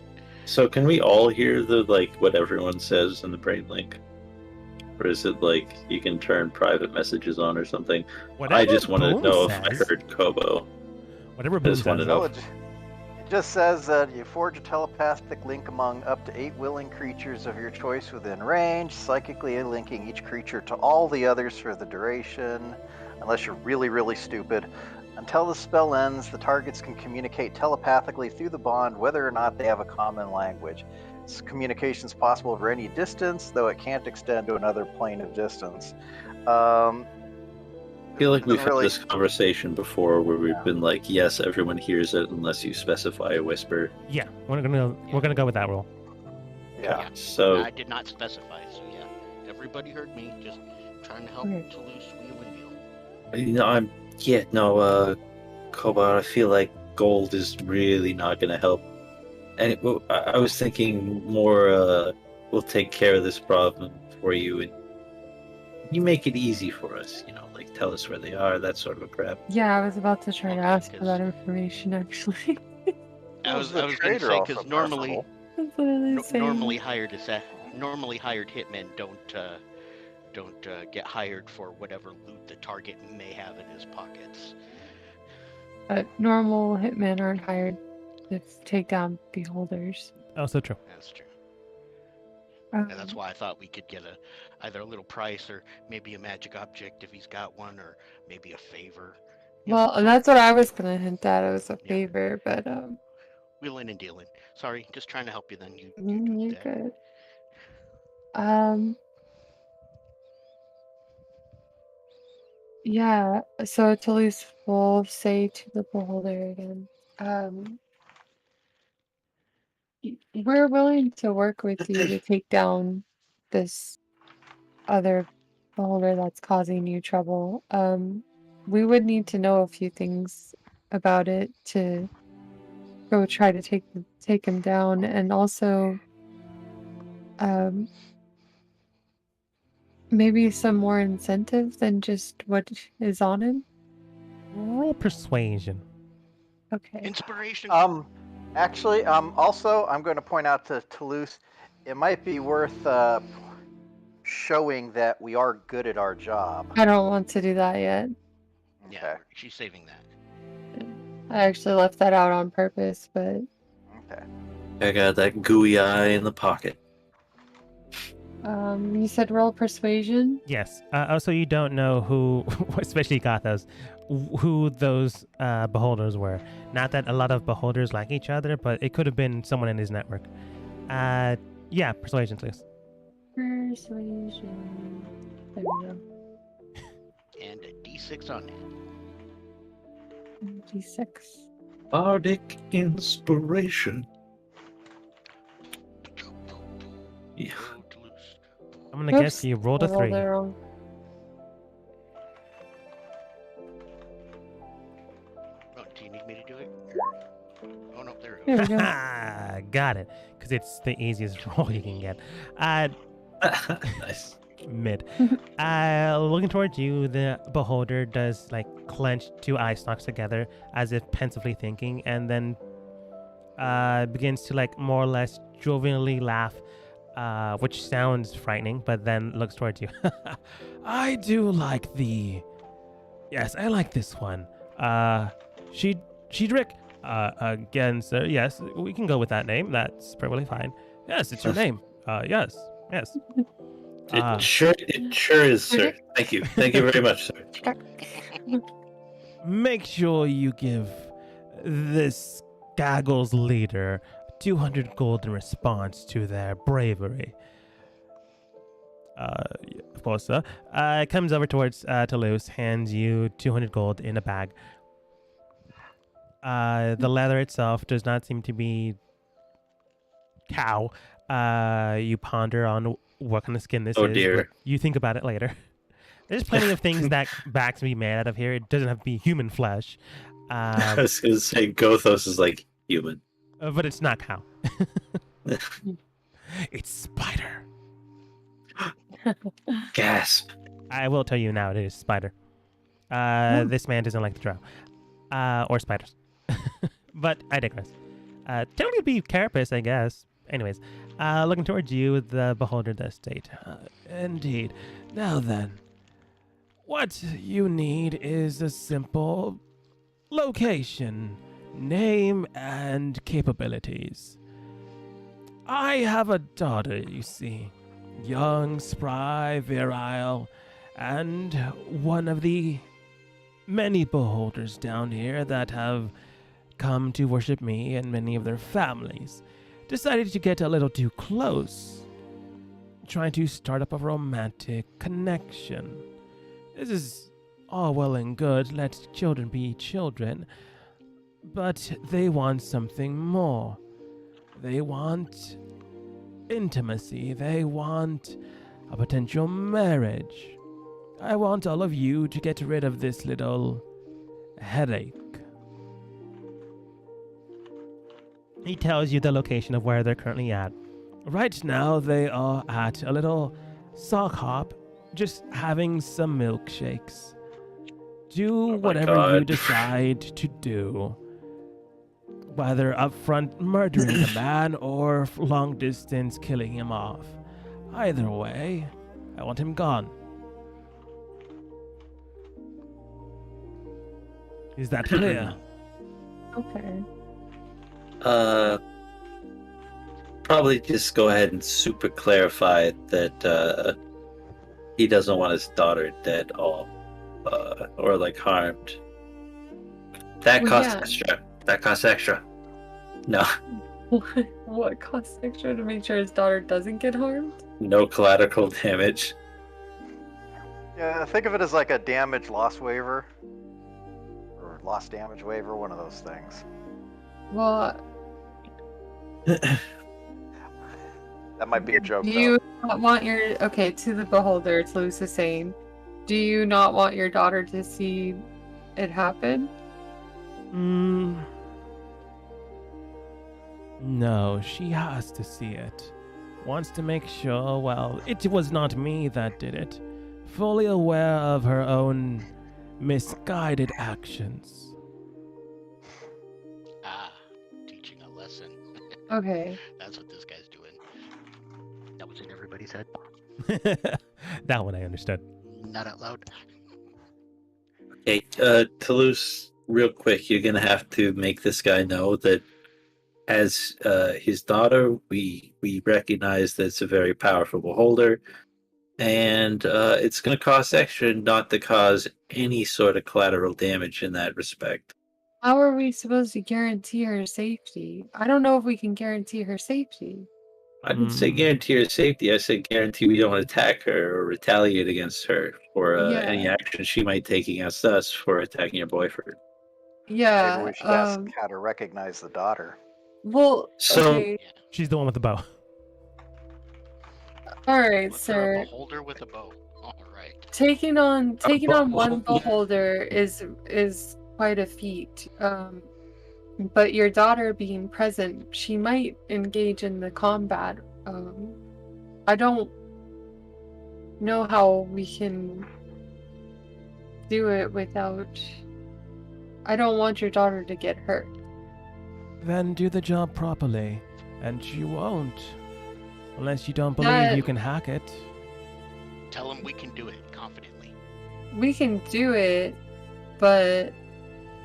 So can we all hear what everyone says in the brain link? Or is it like you can turn private messages on or something? I just wanted to know if I heard Kobo. Whatever Boone just wanted says. to know. No, it just says that you forge a telepathic link among up to 8 willing creatures of your choice within range, psychically linking each creature to all the others for the duration, unless you're really, really stupid. Until the spell ends, the targets can communicate telepathically through the bond, whether or not they have a common language. Communication is possible over any distance, though it can't extend to another plane of distance. I feel like we've had this conversation before where we've been like, yes, everyone hears it unless you specify a whisper. Yeah, we're gonna go with that rule. Yeah. So I did not specify, so yeah. Everybody heard me, just trying to help Toulouse wheel and deal. Kobar, I feel like gold is really not going to help. And I was thinking more, we'll take care of this problem for you, and you make it easy for us, like tell us where they are, that sort of a crap. Yeah, I was about to try to Okay, ask for 'cause- that information, actually. I was The going to trader say, also because normally, possible. That's what I was saying. normally hired hitmen don't get hired for whatever loot the target may have in his pockets. Normal hitmen aren't hired to take down beholders. Also true. That's true. Um, And that's why I thought we could get either a little price or maybe a magic object if he's got one, or maybe a favor. Well, and that's what I was gonna hint at. It was a Yeah. favor, but Wheeling and dealing. Sorry, just trying to help you. Then you you're that. good. Yeah. So Toulouse will say to the beholder again, we're willing to work with you to take down this other beholder that's causing you trouble. We would need to know a few things about it to go try to take him down, and also maybe some more incentive than just what is on him. Roll persuasion. Okay. Inspiration. Actually, also, I'm going to point out to Toulouse, it might be worth showing that we are good at our job. I don't want to do that yet. Yeah, she's saving that. I actually left that out on purpose, but Okay. I got that gooey eye in the pocket. you said roll persuasion. Yes. Also, you don't know who, especially Gothos, who those beholders were. Not that a lot of beholders like each other, but it could have been someone in his network. Yeah, persuasion, please. Persuasion. There we go. And a D6 on it. D6. Bardic inspiration. Yeah. Roll to loose. I'm gonna guess Oops, you rolled a I rolled 3. it wrong. Oh, do you need me to do it? Oh no, there it There goes. we go. Got it. Because it's the easiest roll you can get. Nice. Mid. Looking towards you, the beholder does like clench 2 eye stalks together as if pensively thinking, and then begins to like more or less jovially laugh, which sounds frightening, but then looks towards you. I do like the. Yes, I like this one. Shedrick. Again, sir. Yes, we can go with that name. That's perfectly fine. Yes, it's your name. Yes. It sure is, sir. Thank you. Thank you very much, sir. Make sure you give this Gaggle's leader 200 gold in response to their bravery. Of course, sir. Comes over towards Toulouse, hands you 200 gold in a bag. The leather itself does not seem to be cow. You ponder on what kind of skin this Oh, is. dear. But you think about it later. There's plenty of things that backs can be made out of here. It doesn't have to be human flesh. I was going to say Gothos is like human. But it's not cow. It's spider. Gasp. I will tell you now, it is spider. This man doesn't like to drow. Or spiders. But I digress. Technically it'd be carapace, I guess. Anyways, looking towards you, the beholder does state. Indeed. Now then, what you need is a simple location, name, and capabilities. I have a daughter, you see. Young, spry, virile, and one of the many beholders down here that have come to worship me and many of their families decided to get a little too close, trying to start up a romantic connection. This is all well and good, let children be children, but they want something more. They want intimacy. They want a potential marriage. I want all of you to get rid of this little headache. He tells you the location of where they're currently at. Right now, they are at a little sock hop, just having some milkshakes. Do my whatever you God. decide to do. Whether upfront murdering the man or long distance killing him off. Either way, I want him gone. Is that clear? Okay. Probably just go ahead and super clarify that he doesn't want his daughter dead or like harmed. That Well, costs yeah. extra. That costs extra. No, What costs extra to make sure his daughter doesn't get harmed? no collateral damage. Yeah, think of it as like a damage loss waiver. Or loss damage waiver, one of those things. Well, That might be a joke, do though. you not want your to the beholder? It's Luce is saying, do you not want your daughter to see it happen? No, she has to see it. Wants to make sure, well, it was not me that did it. Fully aware of her own misguided actions. Ah, teaching a lesson. Okay. That's what this guy's doing. That was in everybody's head. That one I understood. Not out loud. Okay, Toulouse, real quick, you're gonna have to make this guy know that as his daughter, we recognize that it's a very powerful beholder, and it's gonna cost extra not to cause any sort of collateral damage in that respect. How are we supposed to guarantee her safety? I don't know if we can guarantee her safety. I didn't say Hmm. guarantee her safety. I said guarantee we don't attack her or retaliate against her for any Yeah. action she might take against us for attacking her boyfriend. Maybe Yeah. we should ask how to recognize the daughter. Well, So- okay. She's the one with the bow. All right, Look for a sir. beholder with a bow. All right. Taking on one beholder. beholder is quite a feat. But your daughter being present, she might engage in the combat. I don't know how we can do it without. I don't want your daughter to get hurt. Then do the job properly, and you won't. Unless you don't believe you can hack it. Tell him we can do it confidently. We can do it, but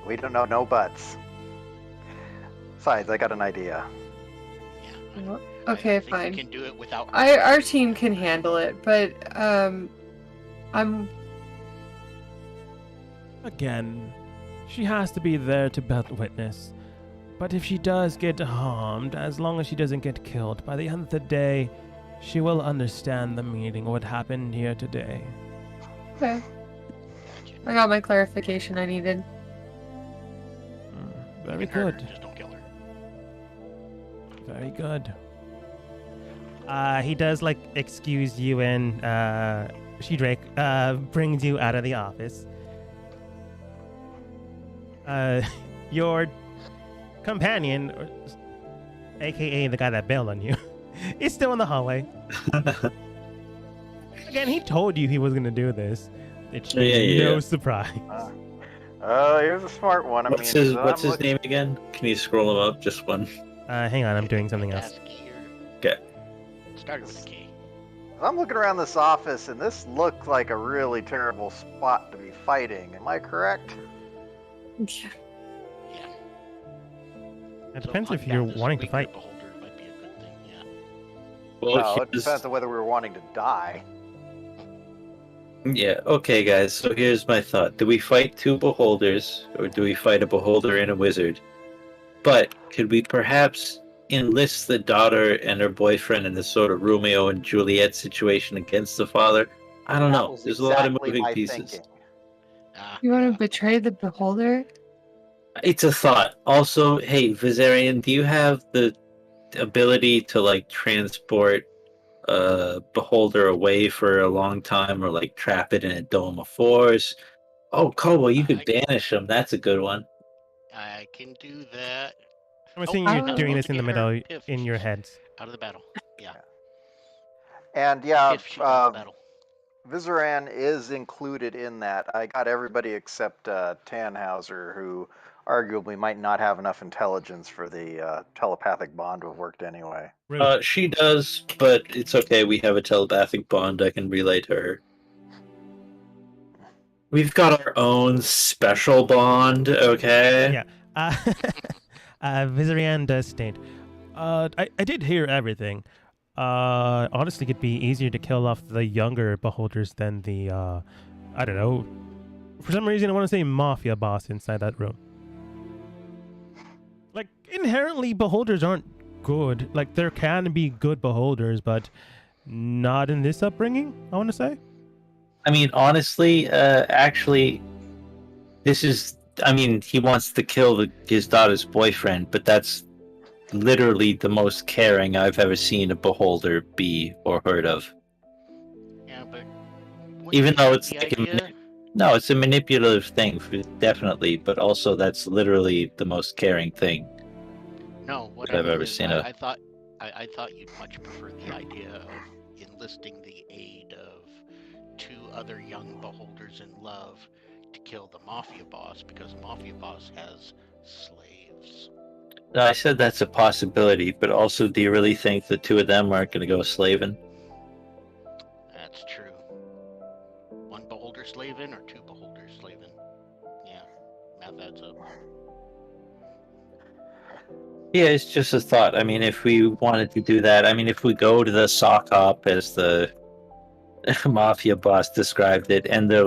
We don't know no buts. Besides, I got an idea. Yeah. okay, I think fine. We can do it without. Our team can handle it, but I'm Again, she has to be there to bear witness. But if she does get harmed, as long as she doesn't get killed, by the end of the day, she will understand the meaning of what happened here today. okay. I got my clarification I needed. Very You can hurt good. her, just don't kill her. Very good. He does excuse you and Shedrake brings you out of the office. Your companion, aka the guy that bailed on you, is still in the hallway. Again, he told you he was gonna do this. It's no surprise. Here's a smart one. What's his name again? Can you scroll him up? Just one. Hang on, I'm doing something else. Okay. Started with a K. I'm looking around this office, and this looked like a really terrible spot to be fighting. Am I correct? Yeah. It So depends if hunt you're down this wanting to weaker fight. Beholder might be a good thing. Yeah. Well, it depends on whether we were wanting to die. Yeah, okay, guys. So here's my thought. Do we fight two beholders, or do we fight a beholder and a wizard? But could we perhaps enlist the daughter and her boyfriend in this sort of Romeo and Juliet situation against the father? I don't That know. was There's a lot of exactly moving my pieces. thinking. You want to betray the beholder? It's a thought. Also, hey, Vizarian, do you have the ability to transport a beholder away for a long time, or trap it in a dome of force? Oh, Kobo, you could banish him. That's a good one. I can do that. I'm assuming I you're don't doing want this to in the get her middle if in your she's heads. Out of the battle. Yeah. And yeah, If she's out of the battle. Vizaran is included in that. I got everybody except Tannhauser, who arguably might not have enough intelligence for the telepathic bond to have worked anyway. Rude. She does, but it's okay. We have a telepathic bond I can relay to her. We've got our own special bond, okay? Yeah. Vizarian does state, I did hear everything. Honestly, it'd be easier to kill off the younger beholders than the, I don't know. For some reason, I want to say mafia boss inside that room. Inherently, beholders aren't good. There can be good beholders, but not in this upbringing, I want to say. I mean, honestly, actually, this is... I mean, he wants to kill his daughter's boyfriend, but that's literally the most caring I've ever seen a beholder be or heard of. Yeah, but Even though it's the like idea, no, it's a manipulative thing, definitely, but also that's literally the most caring thing. no, what I've I mean ever is seen I thought you'd much prefer the idea of enlisting the aid of two other young beholders in love to kill the mafia boss, because the mafia boss has slaves. I said that's a possibility, but also, do you really think the two of them aren't going to go slaving? That's true. One beholder slaving or two beholders slaving? Yeah, math adds up. Yeah, it's just a thought. I mean, if we wanted to do that, I mean, if we go to the sock hop, as the mafia boss described it, and they're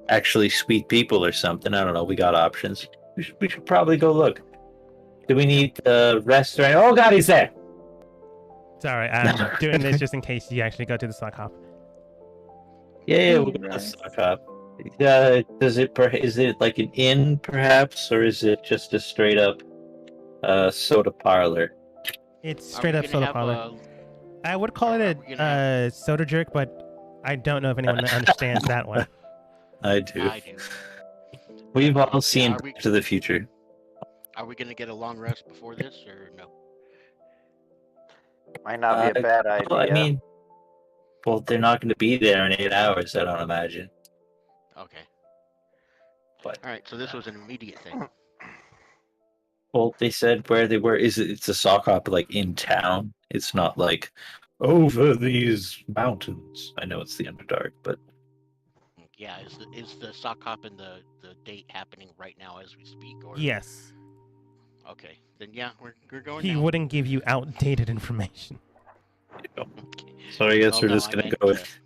actually sweet people or something, I don't know, we got options. We should probably go look. Do we need rest or anything? Oh god, he's there! Sorry, I'm doing this just in case you actually go to the sock hop. Yeah, we'll go to the Nice. sock hop. Is it like an inn perhaps, or is it just a straight up soda parlor? It's Are straight we up gonna soda have parlor. a- I would call are it we a gonna soda jerk, but I don't know if anyone understands that one. I do. I do. We've all seen are we- Back to the Future. Are we gonna get a long rest before this, or no? Might not be a bad idea. Well, I mean, well, they're not going to be there in 8 hours, I don't imagine. Okay. But All right. So this was an immediate thing. well, they said where they were. It's a sock hop like in town. It's not like over these mountains. I know it's the Underdark, but Yeah. Is the sock hop and the date happening right now as we speak, or? Yes. Okay. Then yeah, we're going. He now. wouldn't give you outdated information. Okay. so I guess Well, we're no, just I gonna meant, go with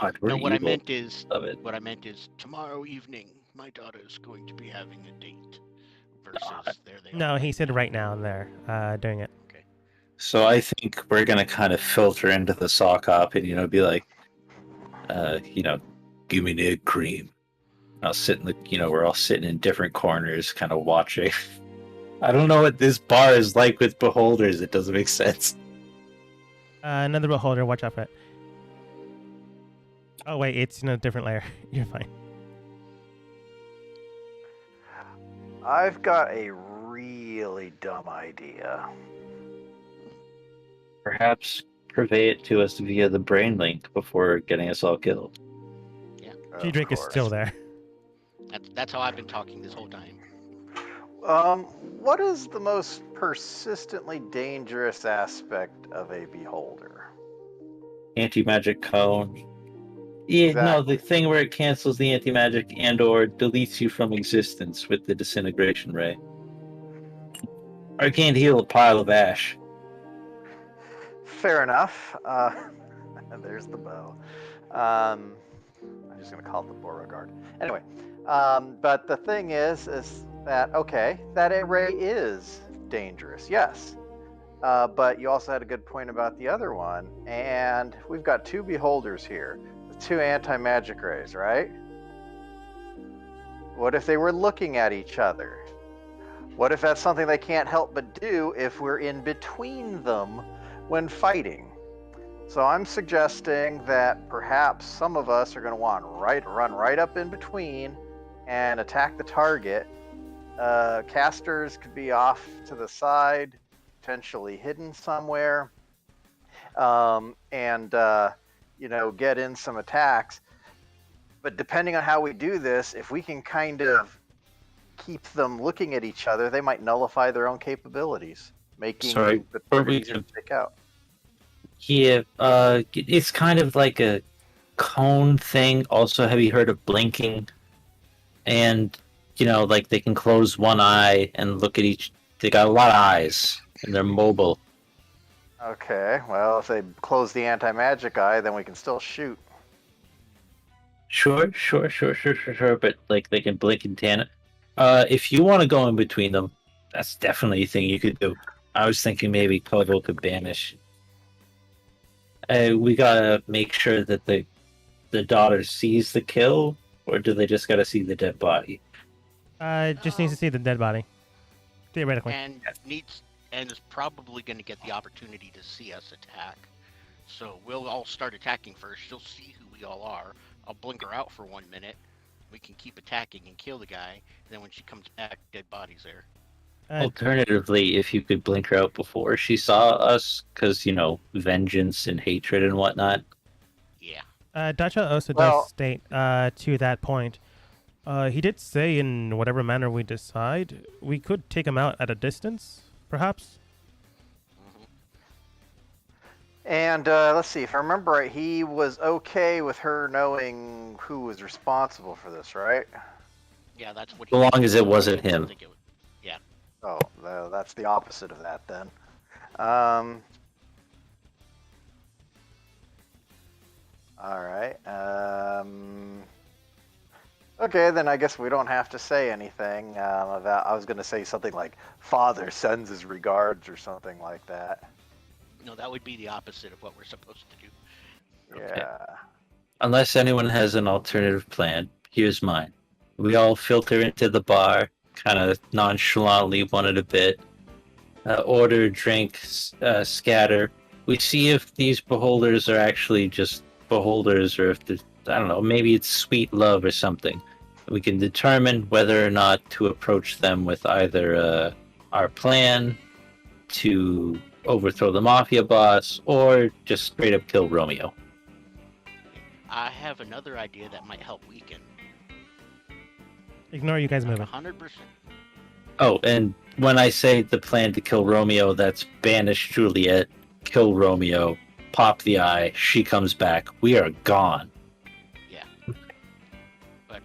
God. We're No, what I evil. meant is Love it. what I meant is tomorrow evening my daughter is going to be having a date. Versus there they are. No, he said right now they're doing it. Okay. So I think we're gonna kind of filter into the sock hop and be like, give me the cream. I'll sit in we're all sitting in different corners, kind of watching. I don't know what this bar is like with beholders. It doesn't make sense. Another beholder, watch out for it. Oh wait, it's in a different layer. You're fine. I've got a really dumb idea. Perhaps convey it to us via the brain link before getting us all killed. G Drake is still there. That's how I've been talking this whole time. What is the most persistently dangerous aspect of a beholder? Anti-magic cone. Yeah, no, the thing where it cancels the anti-magic and/or deletes you from existence with the disintegration ray. I can't heal a pile of ash. Fair enough. There's the bow. I'm just gonna call it the Beauregard. Anyway, but the thing is that okay, that array is dangerous, yes. But you also had a good point about the other one, and we've got two beholders here with two anti-magic rays, right? What if they were looking at each other? What if that's something they can't help but do if we're in between them when fighting? So I'm suggesting that perhaps some of us are going to want to run right up in between and attack the target. Casters could be off to the side, potentially hidden somewhere, and get in some attacks. But depending on how we do this, if we can kind of keep them looking at each other, they might nullify their own capabilities, making the target easier to take out. Yeah, it's kind of like a cone thing. Also, have you heard of blinking? And, like they can close one eye and look at each. They got a lot of eyes, and they're mobile. Okay, well, if they close the anti-magic eye, then we can still shoot. Sure. But, like, they can blink and tan it. If you want to go in between them, that's definitely a thing you could do. I was thinking maybe Kobo could banish. We gotta make sure that the daughter sees the kill, or do they just gotta see the dead body? Just needs to see the dead body. Theoretically. And is probably going to get the opportunity to see us attack. So we'll all start attacking first. She'll see who we all are. I'll blink her out for 1 minute. We can keep attacking and kill the guy. And then when she comes back, dead body's there. Alternatively, if you could blink her out before she saw us, because, vengeance and hatred and whatnot. Yeah. Dacha also does state to that point, he did say in whatever manner we decide, we could take him out at a distance, perhaps. And let's see, if I remember right, he was okay with her knowing who was responsible for this, right? Yeah, that's what. So long as it wasn't him. Yeah. Oh, that's the opposite of that then. All right. Okay, then I guess we don't have to say anything about. I was going to say something like "Father sends his regards" or something like that. No, that would be the opposite of what we're supposed to do. Okay. Yeah. Unless anyone has an alternative plan, here's mine. We all filter into the bar, kind of nonchalantly, one at a bit. Order, drink, scatter. We see if these beholders are actually just beholders, or if I don't know, maybe it's sweet love or something. We can determine whether or not to approach them with either our plan to overthrow the mafia boss or just straight up kill Romeo. I have another idea that might help weaken. Ignore you guys Not moving. 100%. Oh, and when I say the plan to kill Romeo, that's banish Juliet, kill Romeo, pop the eye, she comes back, we are gone. But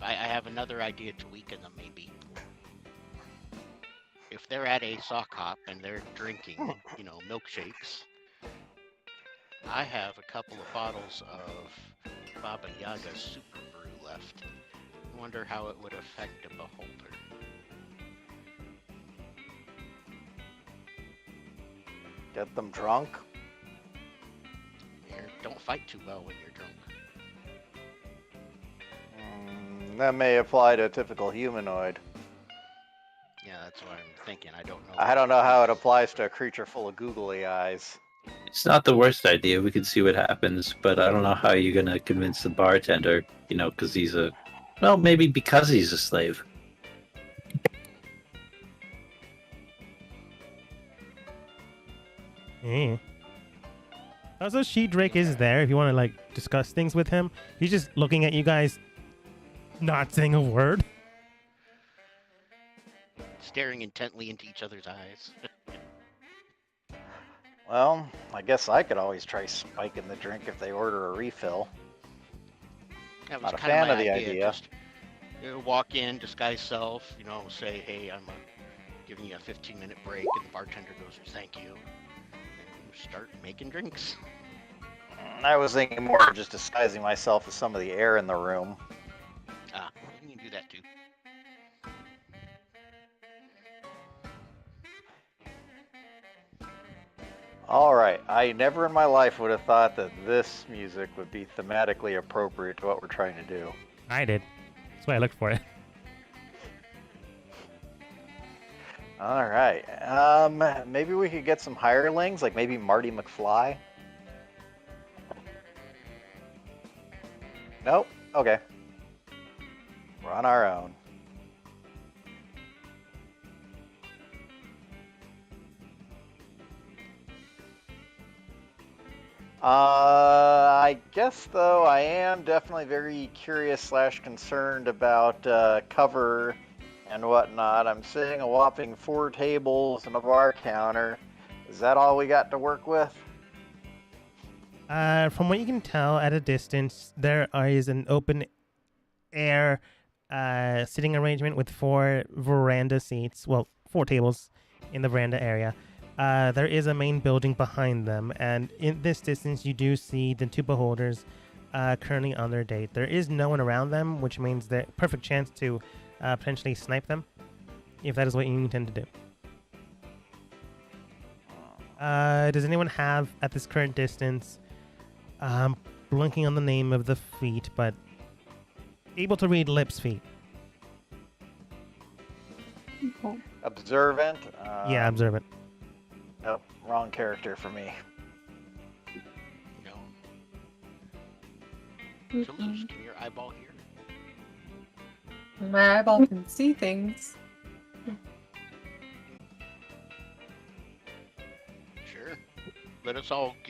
I have another idea to weaken them, maybe. If they're at a sock hop and they're drinking, milkshakes, I have a couple of bottles of Baba Yaga's Super Brew left. I wonder how it would affect a beholder. Get them drunk. Don't fight too well when you're drunk. That may apply to a typical humanoid. Yeah, that's what I'm thinking. I don't know. I don't know how it applies to a creature full of googly eyes. It's not the worst idea, we can see what happens, but I don't know how you're gonna convince the bartender, because maybe because he's a slave. Eh. Also, She Drake is there if you want to discuss things with him. He's just looking at you guys, not saying a word. Staring intently into each other's eyes. Well, I guess I could always try spiking the drink if they order a refill. That was Not a kind of fan my of the idea. idea. Just walk in, disguise self, say, hey, I'm giving you a 15-minute break, and the bartender goes, thank you, and start making drinks. I was thinking more of just disguising myself as some of the air in the room. You can do that too. Alright, I never in my life would have thought that this music would be thematically appropriate to what we're trying to do. I did. That's why I looked for it. Alright, maybe we could get some hirelings, like maybe Marty McFly? Nope, okay. We're on our own. I guess though I am definitely very curious / concerned about cover and whatnot. I'm seeing a whopping 4 tables and a bar counter. Is that all we got to work with? From what you can tell at a distance, there is an open air sitting arrangement with 4 veranda seats. Well, 4 tables in the veranda area. There is a main building behind them, and in this distance, you do see the 2 beholders currently on their date. There is no one around them, which means the perfect chance to potentially snipe them, if that is what you intend to do. Does anyone have, at this current distance, blinking on the name of the feat, but able to read lips feet? Okay. Observant? Yeah, observant. Nope, wrong character for me. No. Mhm. Toulouse, can your eyeball hear? My eyeball can see things. Sure. Let us all